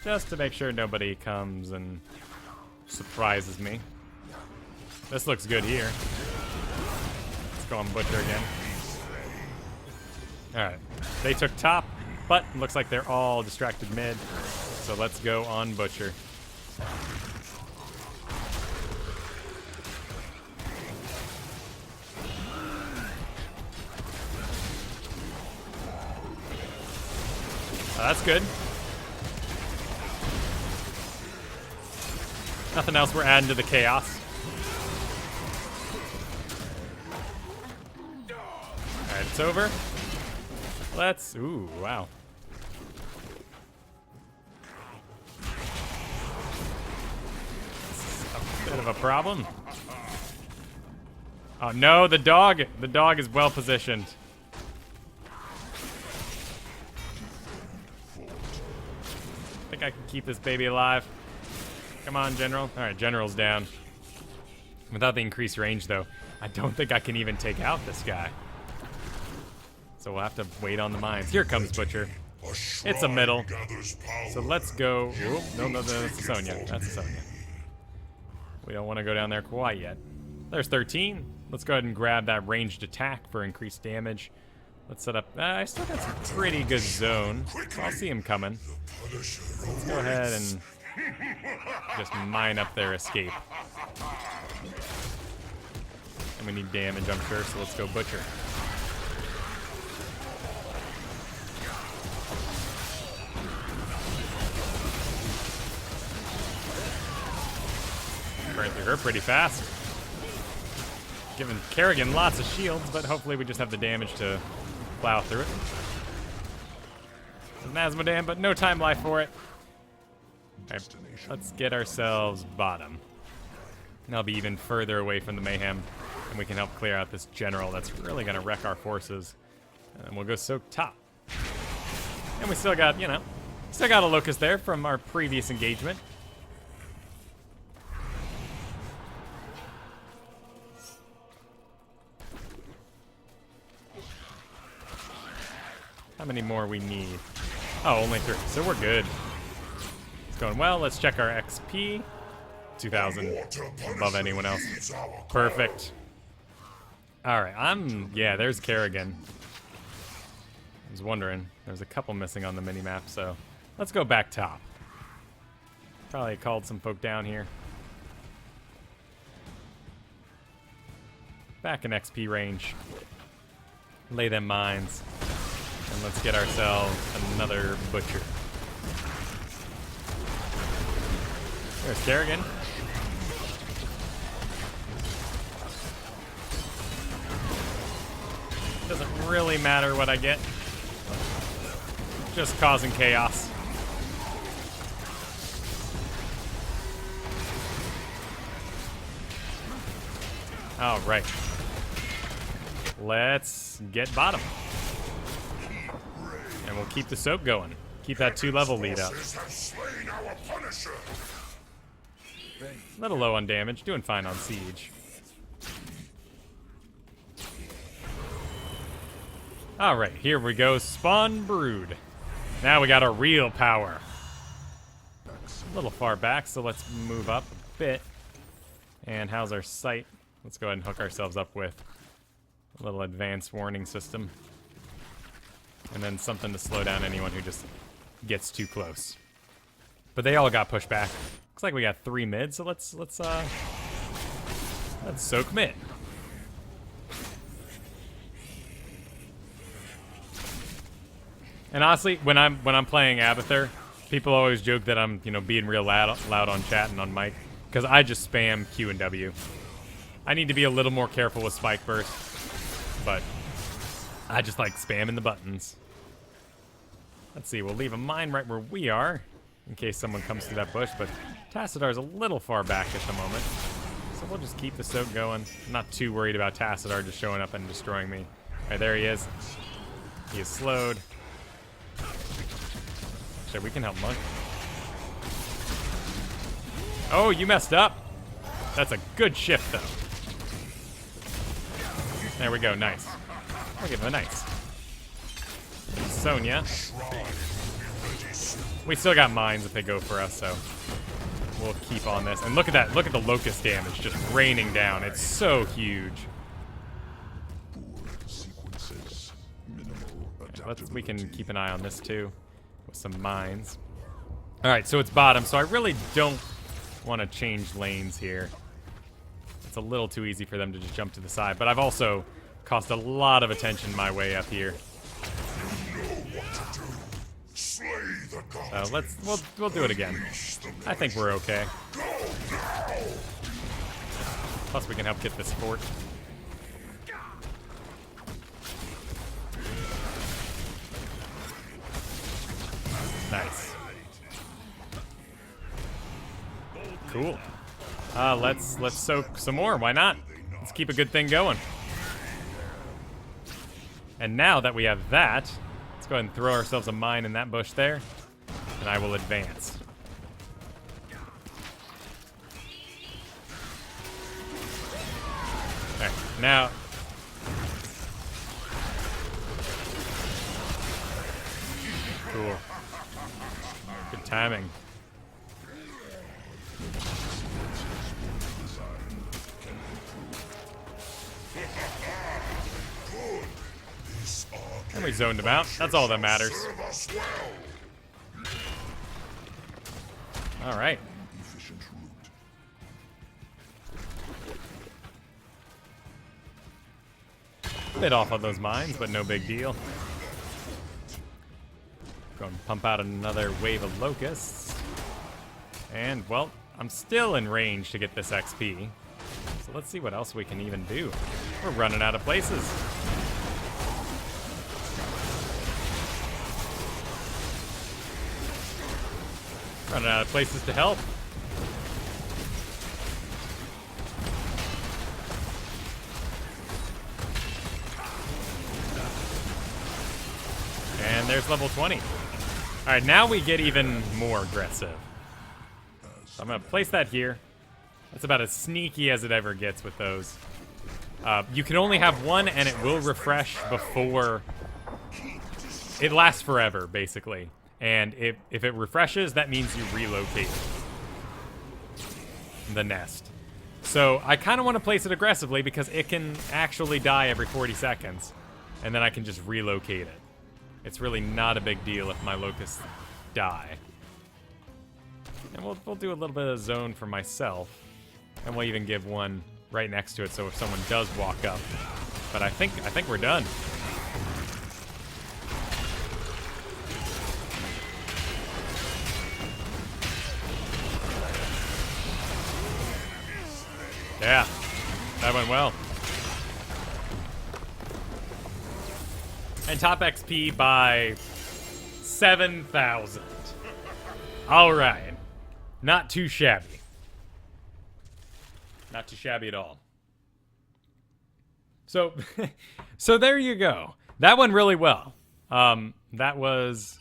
just to make sure nobody comes and surprises me. This looks good here. Let's go on Butcher again. Alright, they took top, but looks like they're all distracted mid. So let's go on Butcher. Oh, that's good. Nothing else we're adding to the chaos. Alright, it's over. Let's... ooh, wow. This is a bit of a problem. Oh no, the dog! The dog is well positioned. I think I can keep this baby alive. Come on, General. Alright, General's down. Without the increased range, though, I don't think I can even take out this guy. So we'll have to wait on the mines. Here comes Butcher. It's a middle. So let's go. Oop, no, that's a Sonya. That's a Sonya. We don't want to go down there quite yet. There's 13. Let's go ahead and grab that ranged attack for increased damage. Let's set up... I still got some pretty good zone. So I'll see him coming. Let's go ahead and just mine up their escape. And we need damage, I'm sure, so let's go Butcher. Burn through her pretty fast. Giving Kerrigan lots of shields, but hopefully we just have the damage to plow through it. Nazmodan, but no time life for it. Right, let's get ourselves bottom. And I'll be even further away from the mayhem, and we can help clear out this general that's really going to wreck our forces. And then we'll go soak top. And we still got, you know, still got a Locust there from our previous engagement. How many more we need? Oh, only 3. So we're good. It's going well. Let's check our XP. 2,000 above anyone else. Perfect. All right, yeah, there's Kerrigan. I was wondering. There's a couple missing on the minimap, so let's go back top. Probably called some folk down here. Back in XP range. Lay them mines. And let's get ourselves another Butcher. There's Kerrigan. Doesn't really matter what I get. Just causing chaos. All right. Let's get bottom. And we'll keep the soak going. Keep that 2-level lead up. A little low on damage. Doing fine on siege. Alright, here we go. Spawn Brood. Now we got our real power. A little far back, so let's move up a bit. And how's our sight? Let's go ahead and hook ourselves up with a little advanced warning system. And then something to slow down anyone who just gets too close. But they all got pushed back. Looks like we got 3 mid, so let's soak mid. And honestly, when I'm playing Abathur, people always joke that I'm, you know, being real loud on chat and on mic, because I just spam Q and W. I need to be a little more careful with Spike Burst, but I just like spamming the buttons. Let's see, we'll leave a mine right where we are, in case someone comes through that bush, but Tassadar's a little far back at the moment. So we'll just keep the soak going. I'm not too worried about Tassadar just showing up and destroying me. All right, there he is. He is slowed. Actually, we can help Monk. Oh, you messed up. That's a good shift, though. There we go, nice. Look at the nice. Sonya. We still got mines if they go for us, so we'll keep on this. And look at that. Look at the Locust damage just raining down. It's so huge. Okay, we can keep an eye on this, too, with some mines. All right, so it's bottom, so I really don't want to change lanes here. It's a little too easy for them to just jump to the side, but I've also cost a lot of attention my way up here. So we'll do it again. I think we're okay. Plus we can help get this fort. Nice. Cool. Let's soak some more. Why not? Let's keep a good thing going. And now that we have that, let's go ahead and throw ourselves a mine in that bush there, and I will advance. Alright, now... Cool. Good timing. And we zoned him out. That's all that matters. All right. Bit off on those mines, but no big deal. Go and pump out another wave of locusts. And, well, I'm still in range to get this XP. So let's see what else we can even do. We're running out of places. Running out of places to help. And there's level 20. All right, now we get even more aggressive. So I'm going to place that here. That's about as sneaky as it ever gets with those. You can only have one, and it will refresh before... It lasts forever, basically. And if it refreshes, that means you relocate the nest. So I kind of want to place it aggressively because it can actually die every 40 seconds. And then I can just relocate it. It's really not a big deal if my locusts die. And we'll do a little bit of zone for myself. And we'll even give one right next to it so if someone does walk up. But I think we're done. Yeah, that went well. And top XP by 7,000. All right. Not too shabby. Not too shabby at all. So, so there you go. That went really well. That was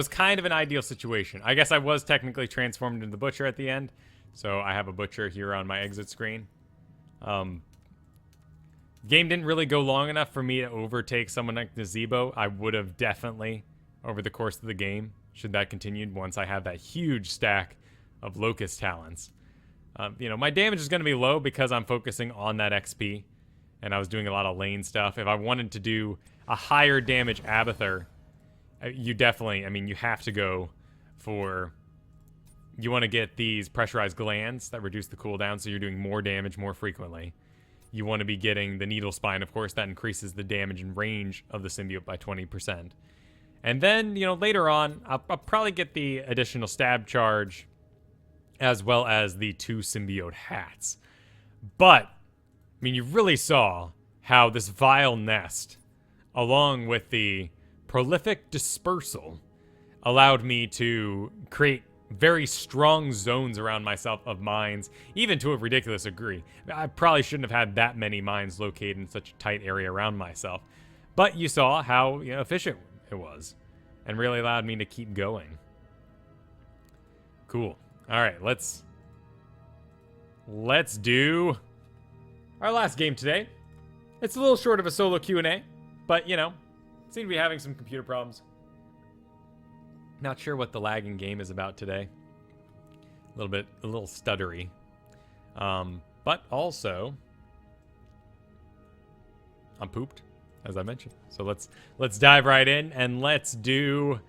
kind of an ideal situation. I guess I was technically transformed into the butcher at the end. So I have a butcher here on my exit screen. Game didn't really go long enough for me to overtake someone like Nazebo. I would have definitely over the course of the game, should that continued, once I have that huge stack of Locust Talents. You know, my damage is going to be low because I'm focusing on that XP, and I was doing a lot of lane stuff. If I wanted to do a higher damage Abathur, you definitely, I mean, you have to go for... You want to get these pressurized glands that reduce the cooldown, so you're doing more damage more frequently. You want to be getting the needle spine, of course, that increases the damage and range of the symbiote by 20%. And then, you know, later on, I'll probably get the additional stab charge, as well as the 2 symbiote hats. But, I mean, you really saw how this vile nest, along with the prolific dispersal, allowed me to create very strong zones around myself of mines, even to a ridiculous degree. I probably shouldn't have had that many mines located in such a tight area around myself. But you saw how, you know, efficient it was, and really allowed me to keep going. Cool. All right, let's do our last game today. It's a little short of a solo Q&A, but, you know, seem to be having some computer problems. Not sure what the lagging game is about today. A little stuttery. But also, I'm pooped, as I mentioned. So let's dive right in and let's do...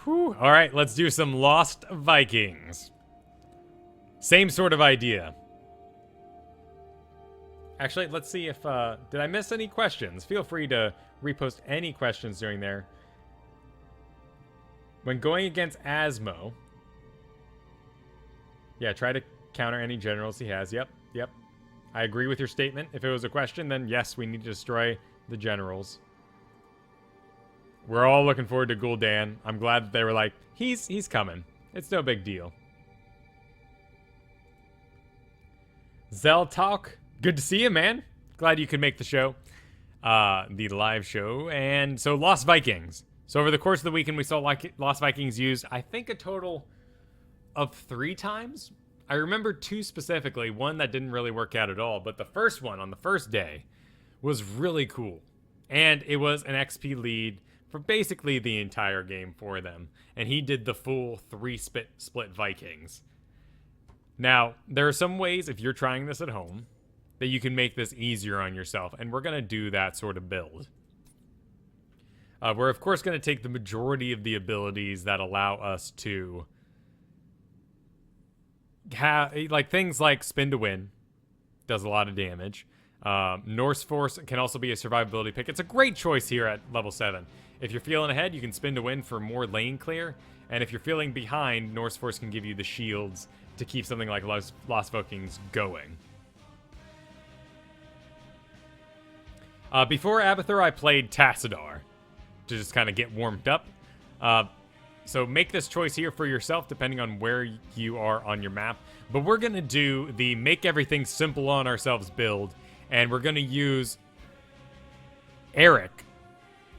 All right, let's do some Lost Vikings. Same sort of idea. Actually, let's see if... did I miss any questions? Feel free to repost any questions during there. When going against Asmo, yeah, try to counter any generals he has. Yep. I agree with your statement. If it was a question, then yes, we need to destroy the generals. We're all looking forward to Gul'dan. I'm glad that they were like, he's coming. It's no big deal. Zeltalk, good to see you, man. Glad you could make the show, the live show. And so Lost Vikings. So over the course of the weekend, we saw Lost Vikings used, I think, a total of 3 times. I remember 2 specifically, one that didn't really work out at all, but the first one on the first day was really cool. And it was an XP lead for basically the entire game for them. And he did the full 3 split Vikings. Now, there are some ways, if you're trying this at home, that you can make this easier on yourself. And we're going to do that sort of build. We're, of course, going to take the majority of the abilities that allow us to have, like, things like Spin to Win. Does a lot of damage. Norse Force can also be a survivability pick. It's a great choice here at level 7. If you're feeling ahead, you can Spin to Win for more lane clear. And if you're feeling behind, Norse Force can give you the shields to keep something like Lost Vikings going. Before Abathur, I played Tassadar to just kind of get warmed up. So make this choice here for yourself, depending on where you are on your map. But we're going to do the make everything simple on ourselves build, and we're going to use Eric,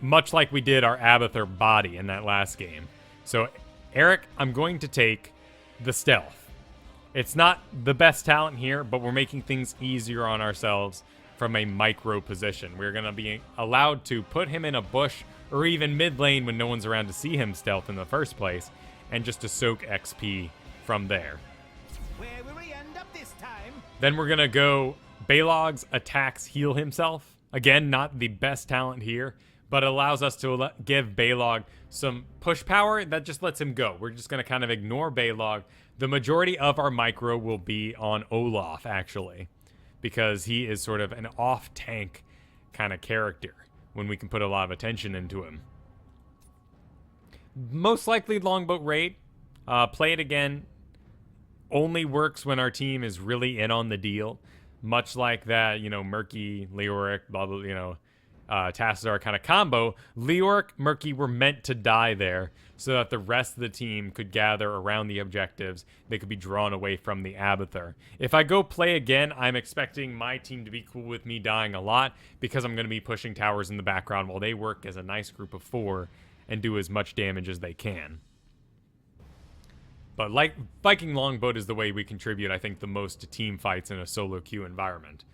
much like we did our Abathur body in that last game. So Eric, I'm going to take the stealth. It's not the best talent here, but we're making things easier on ourselves from a micro position. We're going to be allowed to put him in a bush or even mid lane when no one's around to see him stealth in the first place, and just to soak XP from there. Where will we end up this time? Then we're going to go Balog's attacks heal himself. Again, not the best talent here, but it allows us to give Balog some push power that just lets him go. We're just going to kind of ignore Balog. The majority of our micro will be on Olaf, actually, because he is sort of an off-tank kind of character when we can put a lot of attention into him. Most likely Longboat Raid. Play it again. Only works when our team is really in on the deal. Much like that, you know, Murky, Leoric, blah, blah, you know, Tassadar kind of combo. Leoric, Murky were meant to die there so that the rest of the team could gather around the objectives. They could be drawn away from the Abathur. If I go play again, I'm expecting my team to be cool with me dying a lot because I'm going to be pushing towers in the background while they work as a nice group of 4 and do as much damage as they can. But like Viking Longboat is the way we contribute, I think, the most to team fights in a solo queue environment.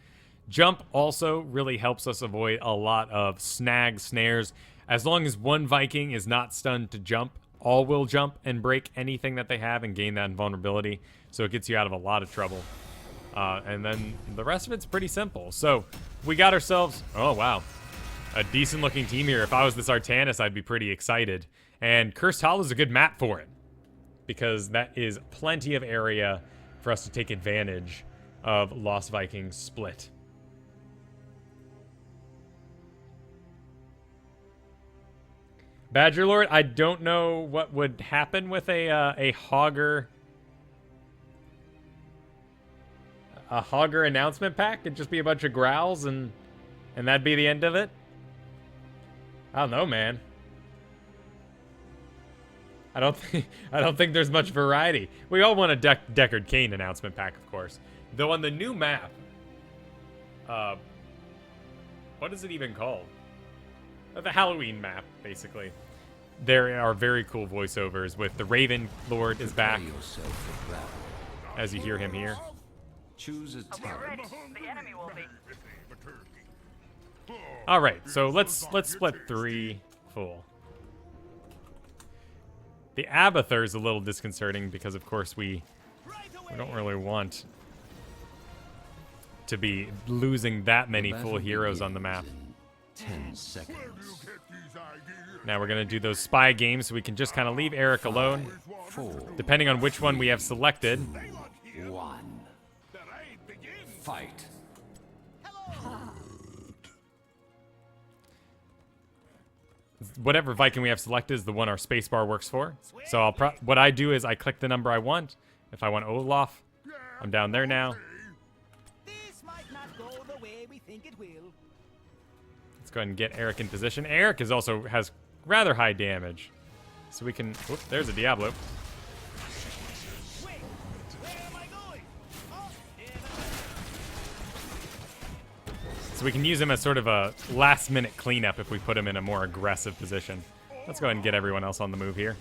Jump also really helps us avoid a lot of snag snares. As long as one Viking is not stunned to jump, all will jump and break anything that they have and gain that invulnerability. So it gets you out of a lot of trouble. And then the rest of it's pretty simple. So we got ourselves, oh wow, a decent looking team here. If I was this Artanis, I'd be pretty excited. And Cursed Hollow is a good map for it, because that is plenty of area for us to take advantage of Lost Vikings split. Badger Lord, I don't know what would happen with a Hogger announcement pack. It'd just be a bunch of growls and that'd be the end of it. I don't know, man. I don't think there's much variety. We all want a Deckard Cain announcement pack, of course. Though on the new map, what is it even called? The Halloween map, basically. There are very cool voiceovers with the Raven Lord is back, as you hear him here. Choose a target. All right, so let's split 3 full. The Abathur is a little disconcerting because, of course, we don't really want to be losing that many full heroes on the map. 10 seconds. Now we're going to do those spy games so we can just kind of leave Eric alone. 4, Depending on which one we have selected. 1. Fight. Whatever Viking we have selected is the one our spacebar works for. So what I do is I click the number I want. If I want Olaf, I'm down there now. This might not go the way we think it will. Let's go ahead and get Eric in position. Eric has rather high damage. So we can... Whoop, there's a Diablo. Wait, where am I going? Oh, So we can use him as sort of a last-minute cleanup if we put him in a more aggressive position. Let's go ahead and get everyone else on the move here.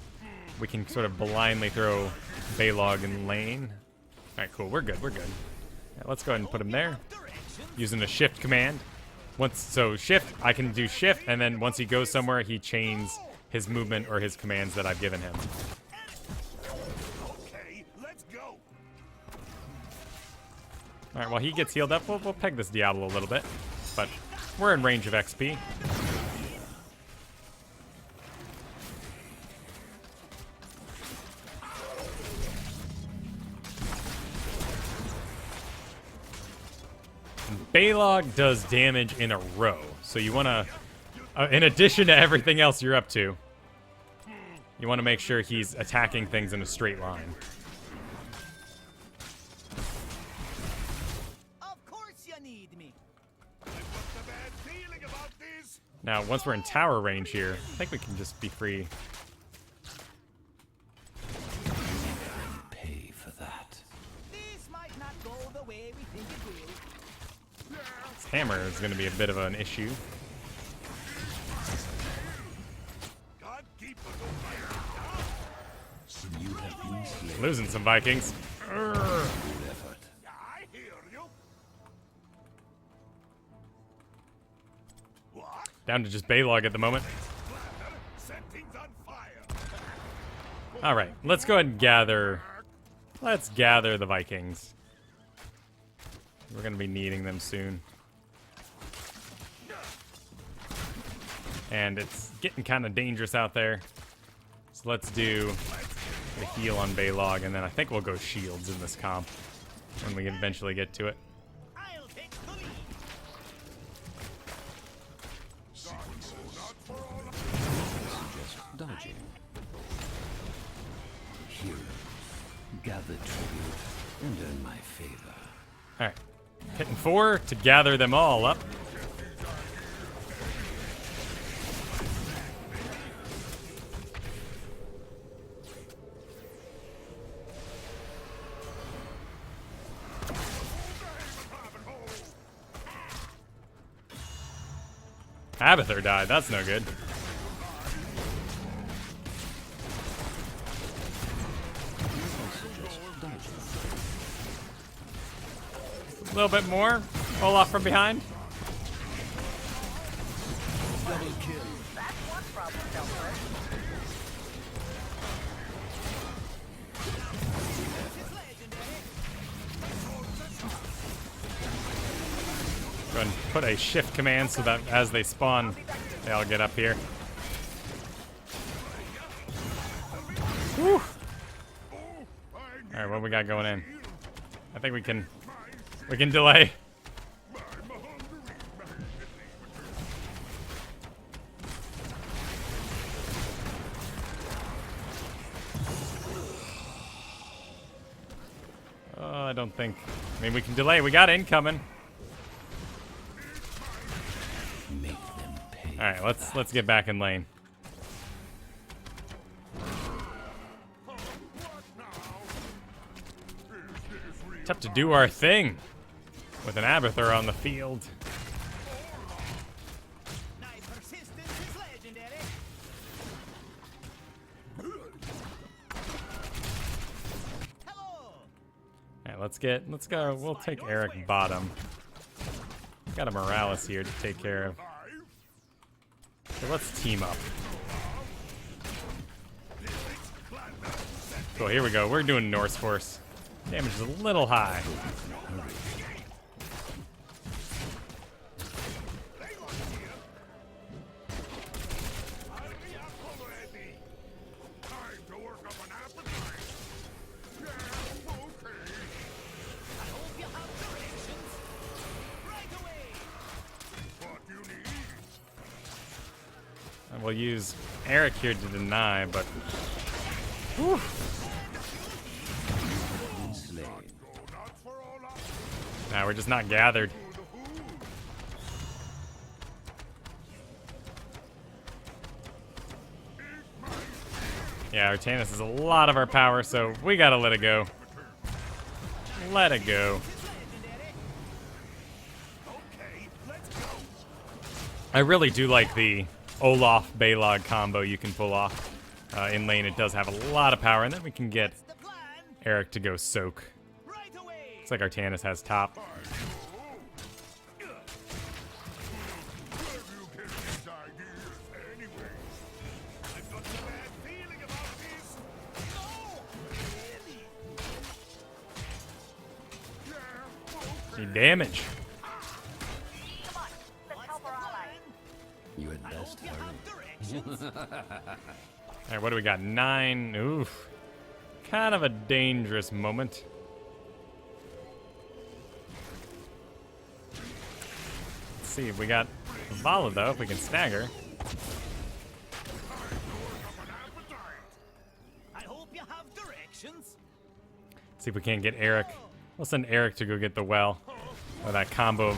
We can sort of blindly throw Balog in lane. All right, cool. We're good. We're good. Yeah, let's go ahead and put him there. Using the shift command. So shift, I can do shift, and then once he goes somewhere, he chains his movement or his commands that I've given him. okay, let's go. All right, while he gets healed up, we'll peg this Diablo a little bit, but we're in range of XP. Balog does damage in a row, so you want to, in addition to everything else you're up to, you want to make sure he's attacking things in a straight line. Of course you need me. Now, once we're in tower range here, I think we can just be free. Pay for that. This might not go the way we think it will. This hammer is going to be a bit of an issue. You have been slain. Losing some Vikings. Good effort. I hear you. What? Down to just Balog at the moment. Set things on fire. All right, let's go ahead and gather. Let's gather the Vikings. We're going to be needing them soon. And it's getting kind of dangerous out there. So let's do the heal on Balog, and then I think we'll go shields in this comp when we eventually get to it. I'll take the lead. Suggest dodging. Heroes, gather tribute and earn my favor. All right, hitting 4 to gather them all up. Abathur died. That's no good. Suggest dodging. A little bit more. Olaf from behind. Go ahead and put a shift command so that as they spawn, they all get up here. Whew. Alright, what we got going in? I think we can delay. I don't think. I mean, we can delay. We got incoming. Make them pay. All right, let's get back in lane. Tough to do our thing with an Abathur on the field. My persistence is legendary. Hello. All right, let's go. We'll take Eric bottom. Got a Morales here to take care of. So let's team up. Cool, here we go. We're doing Norse Force. Damage is a little high. And we'll use Eric here to deny, but whew. Slain. Nah, we're just not gathered. Yeah, Artanis is a lot of our power, so we gotta let it go. Let it go. I really do like the Olaf Balog combo you can pull off. In lane, it does have a lot of power, and then we can get The plan. Eric to go soak. Right away. It's like Artanis has top. See damage. You had best hurry. Alright, what do we got? 9. Oof. Kind of a dangerous moment. see, we got Vala though, if we can snag her. I hope you have directions. See if we can't get Eric. We'll send Eric to go get the well. Or that combo of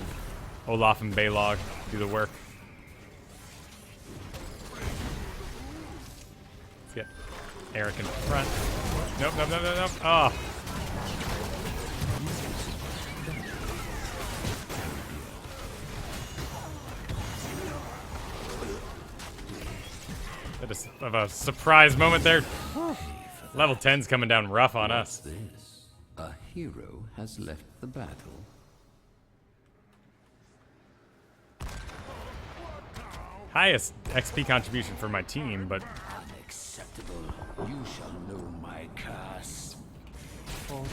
Olaf and Balog do the work. Let's get Eric in front. Nope, nope, nope, nope, nope. Oh. Bit of a surprise moment there. Level 10's coming down rough on us. This? A hero has left the battle. Highest XP contribution for my team, but Unacceptable. You shall know my curse. For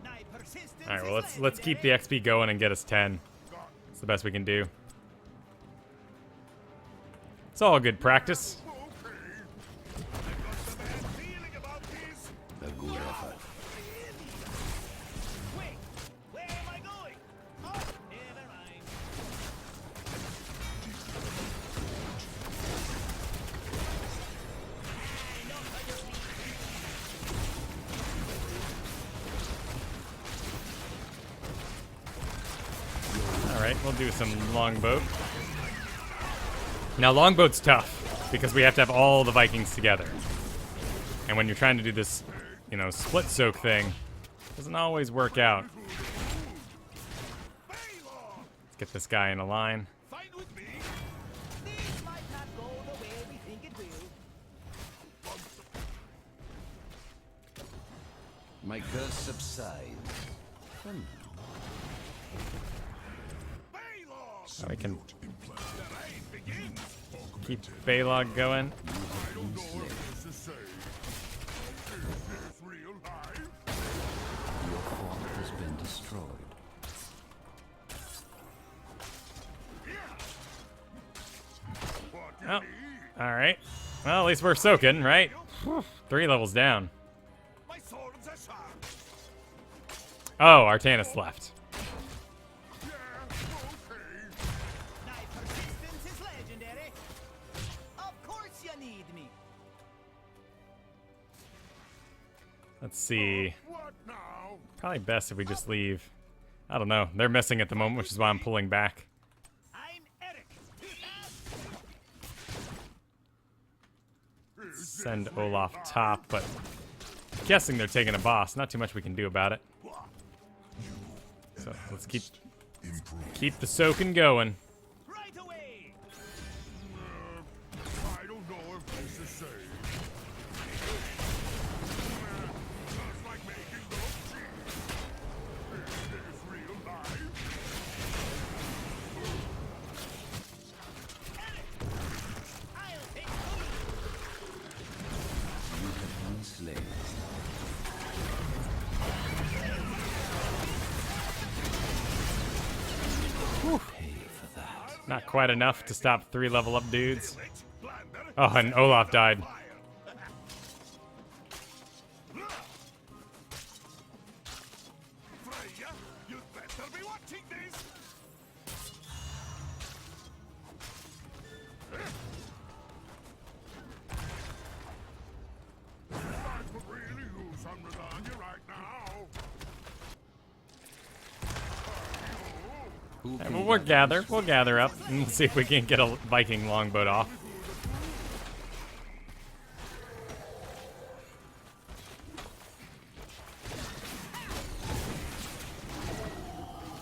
My persistence all right. Well, is let's keep the XP going and get us 10. It's the best we can do. It's all good practice. a good effort. Wait, where am I going? Oh, never mind. All right, we'll do some longboat. Now, longboat's tough because we have to have all the Vikings together. And when you're trying to do this, you know, split soak thing, it doesn't always work out. Let's get this guy in a line. Fine with me. This might not go the way we think it will. My curse subsides. For now. So we can keep Balog going. I don't know what this is saying. Is this real life? Your fort has been destroyed. What do Oh, you need? all right. Well, at least we're soaking, right? 3 levels down. My swords are sharp. Oh, Artanis left. Yeah, okay. My persistence is legendary. Of course you need me. Let's see. What now? Probably best if we just leave. I don't know. They're missing at the moment, which is why I'm pulling back. I'm Eric. Send Olaf top, but guessing they're taking a boss. Not too much we can do about it. So let's keep the soaking going. Right away. I don't know if this is safe. Just like making those cheese. Is this real life? I'll take the You have been slain. Pay for that. Not quite enough to stop 3 level up dudes. Oh, and Olaf died. Freya, you'd better be watching this. I could really use some lasagna right now. Who Yeah, can well, we'll gather gather. We'll gather up and see if we can get a Viking longboat off.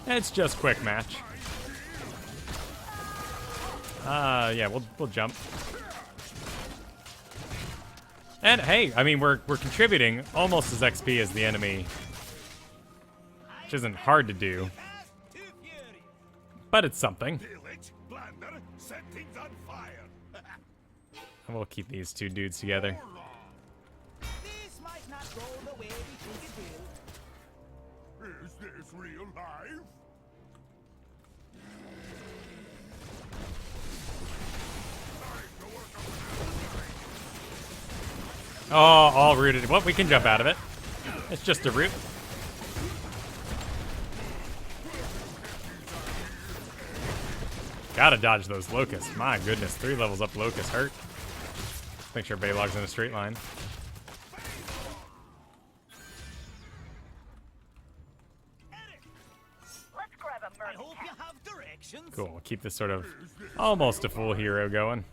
It's just quick match. Yeah, we'll jump. And hey, I mean we're contributing almost as XP as the enemy, which isn't hard to do, fast to fury. but it's something. Village, Blander, set things on fire. And we'll keep these 2 dudes together. This might not go the way we think it will. Is this real life? Oh, all rooted. Well, we can jump out of it. It's just a root. Gotta dodge those locusts. My goodness, 3 levels up locusts hurt. Make sure Baylog's in a straight line. I hope you have directions. Cool, we'll keep this sort of almost a full hero going.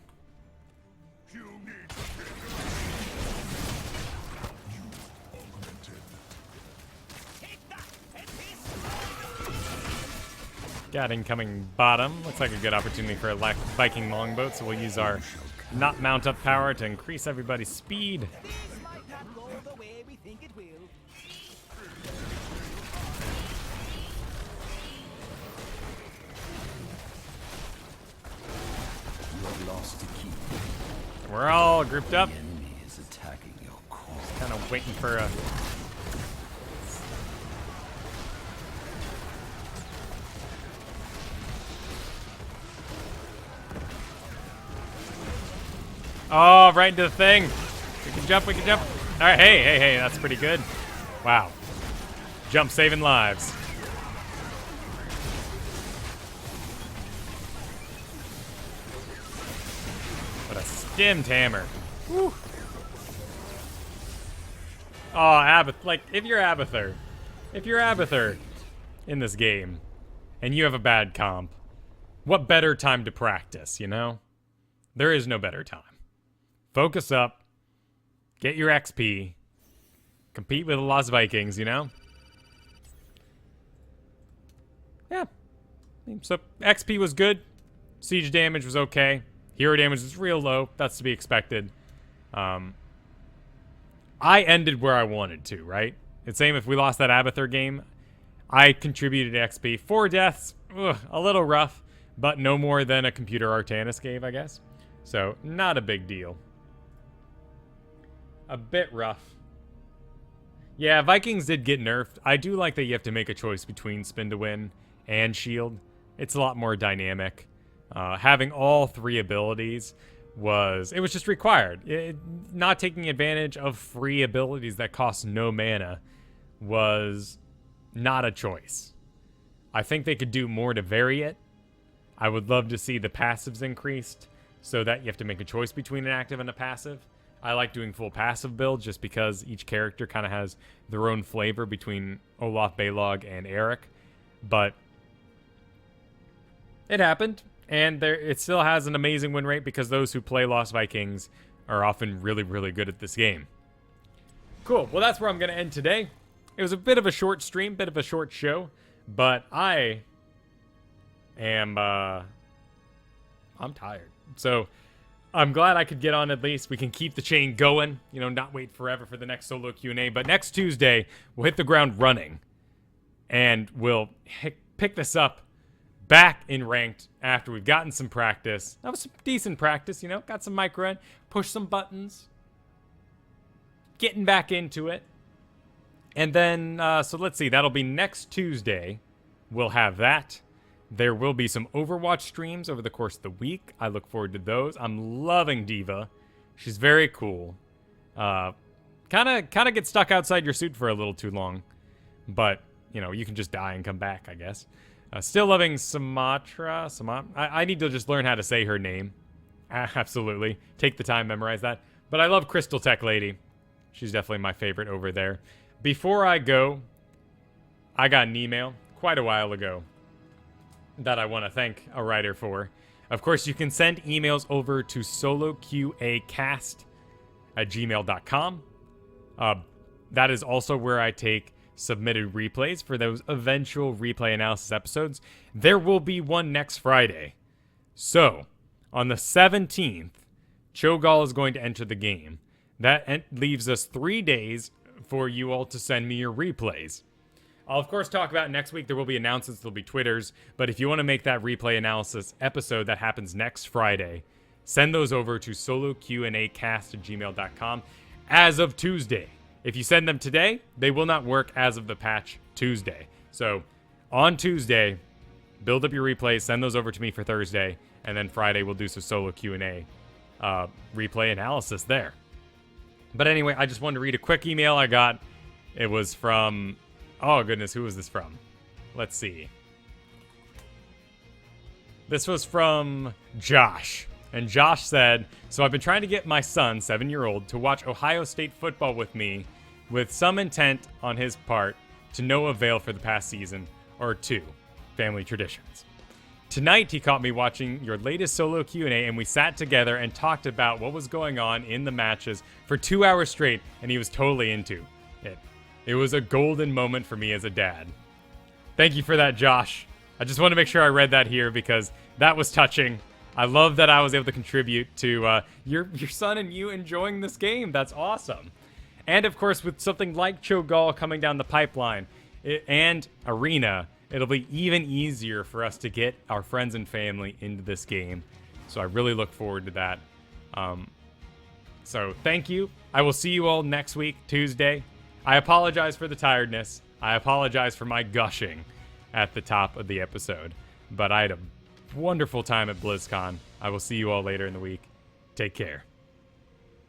You need to Take that and Got incoming bottom. Looks like a good opportunity for a Viking longboat, so we'll use our not mount up power to increase everybody's speed. this might not go the way we think it will. You have lost a key. We're all grouped up. The enemy is attacking your core. Kind of waiting for a... Oh, right into the thing. We can jump, we can jump. All right, hey, that's pretty good. Wow. Jump saving lives. What a stemmed hammer. Woo. Oh, Abath, like, if you're Abather in this game, and you have a bad comp, what better time to practice, you know? There is no better time. Focus up, get your XP, compete with the Lost Vikings, you know? Yeah. So, XP was good, siege damage was okay, hero damage was real low, that's to be expected. I ended where I wanted to, right? It's same if we lost that Abather game. I contributed XP. 4 deaths, a little rough, but no more than a computer Artanis gave, I guess. So, not a big deal. A bit rough. Yeah, Vikings did get nerfed. I do like that you have to make a choice between spin to win and shield. It's a lot more dynamic. Having all 3 abilities was just required. Not taking advantage of free abilities that cost no mana was not a choice. I think they could do more to vary it. I would love to see the passives increased so that you have to make a choice between an active and a passive. I like doing full passive builds just because each character kind of has their own flavor between Olaf, Balog, and Eric. But it happened. And it still has an amazing win rate because those who play Lost Vikings are often really, really good at this game. Cool. Well, that's where I'm going to end today. It was a bit of a short stream, bit of a short show, but I am, I'm tired. So I'm glad I could get on at least. We can keep the chain going, you know, not wait forever for the next solo Q&A. But next Tuesday, we'll hit the ground running. And we'll pick this up back in ranked after we've gotten some practice. That was some decent practice, you know. Got some micro in, push some buttons. Getting back into it. And then, so let's see. That'll be next Tuesday. We'll have that. There will be some Overwatch streams over the course of the week. I look forward to those. I'm loving Diva. She's very cool. Kind of get stuck outside your suit for a little too long. But, you know, you can just die and come back, I guess. Still loving Sumatra. I need to just learn how to say her name. Absolutely. Take the time, memorize that. But I love Crystal Tech Lady. She's definitely my favorite over there. Before I go, I got an email quite a while ago that I want to thank a writer for. Of course, you can send emails over to soloqacast@gmail.com. That is also where I take submitted replays for those eventual replay analysis episodes. There will be one next Friday. So, on the 17th, Cho'Gall is going to enter the game. That leaves us 3 days for you all to send me your replays. I'll, of course, talk about it next week. There will be announcements. There'll be Twitters. But if you want to make that replay analysis episode that happens next Friday, send those over to soloqnacast@gmail.com as of Tuesday. If you send them today, they will not work as of the patch Tuesday. So, on Tuesday, build up your replays, send those over to me for Thursday, and then Friday we'll do some solo Q&A replay analysis there. But anyway, I just wanted to read a quick email I got. It was from... Oh, goodness, who was this from? Let's see. This was from Josh. And Josh said, so I've been trying to get my son, 7-year-old, to watch Ohio State football with me with some intent on his part to no avail for the past season or two. Family traditions. Tonight, he caught me watching your latest solo Q&A, and we sat together and talked about what was going on in the matches for 2 hours straight, and he was totally into it. It was a golden moment for me as a dad. Thank you for that, Josh. I just want to make sure I read that here because that was touching. I love that I was able to contribute to your son and you enjoying this game. That's awesome. And of course, with something like Cho'Gall coming down the pipeline and Arena, it'll be even easier for us to get our friends and family into this game. So I really look forward to that. So thank you. I will see you all next week, Tuesday. I apologize for the tiredness. I apologize for my gushing at the top of the episode. But I had a wonderful time at BlizzCon. I will see you all later in the week. Take care.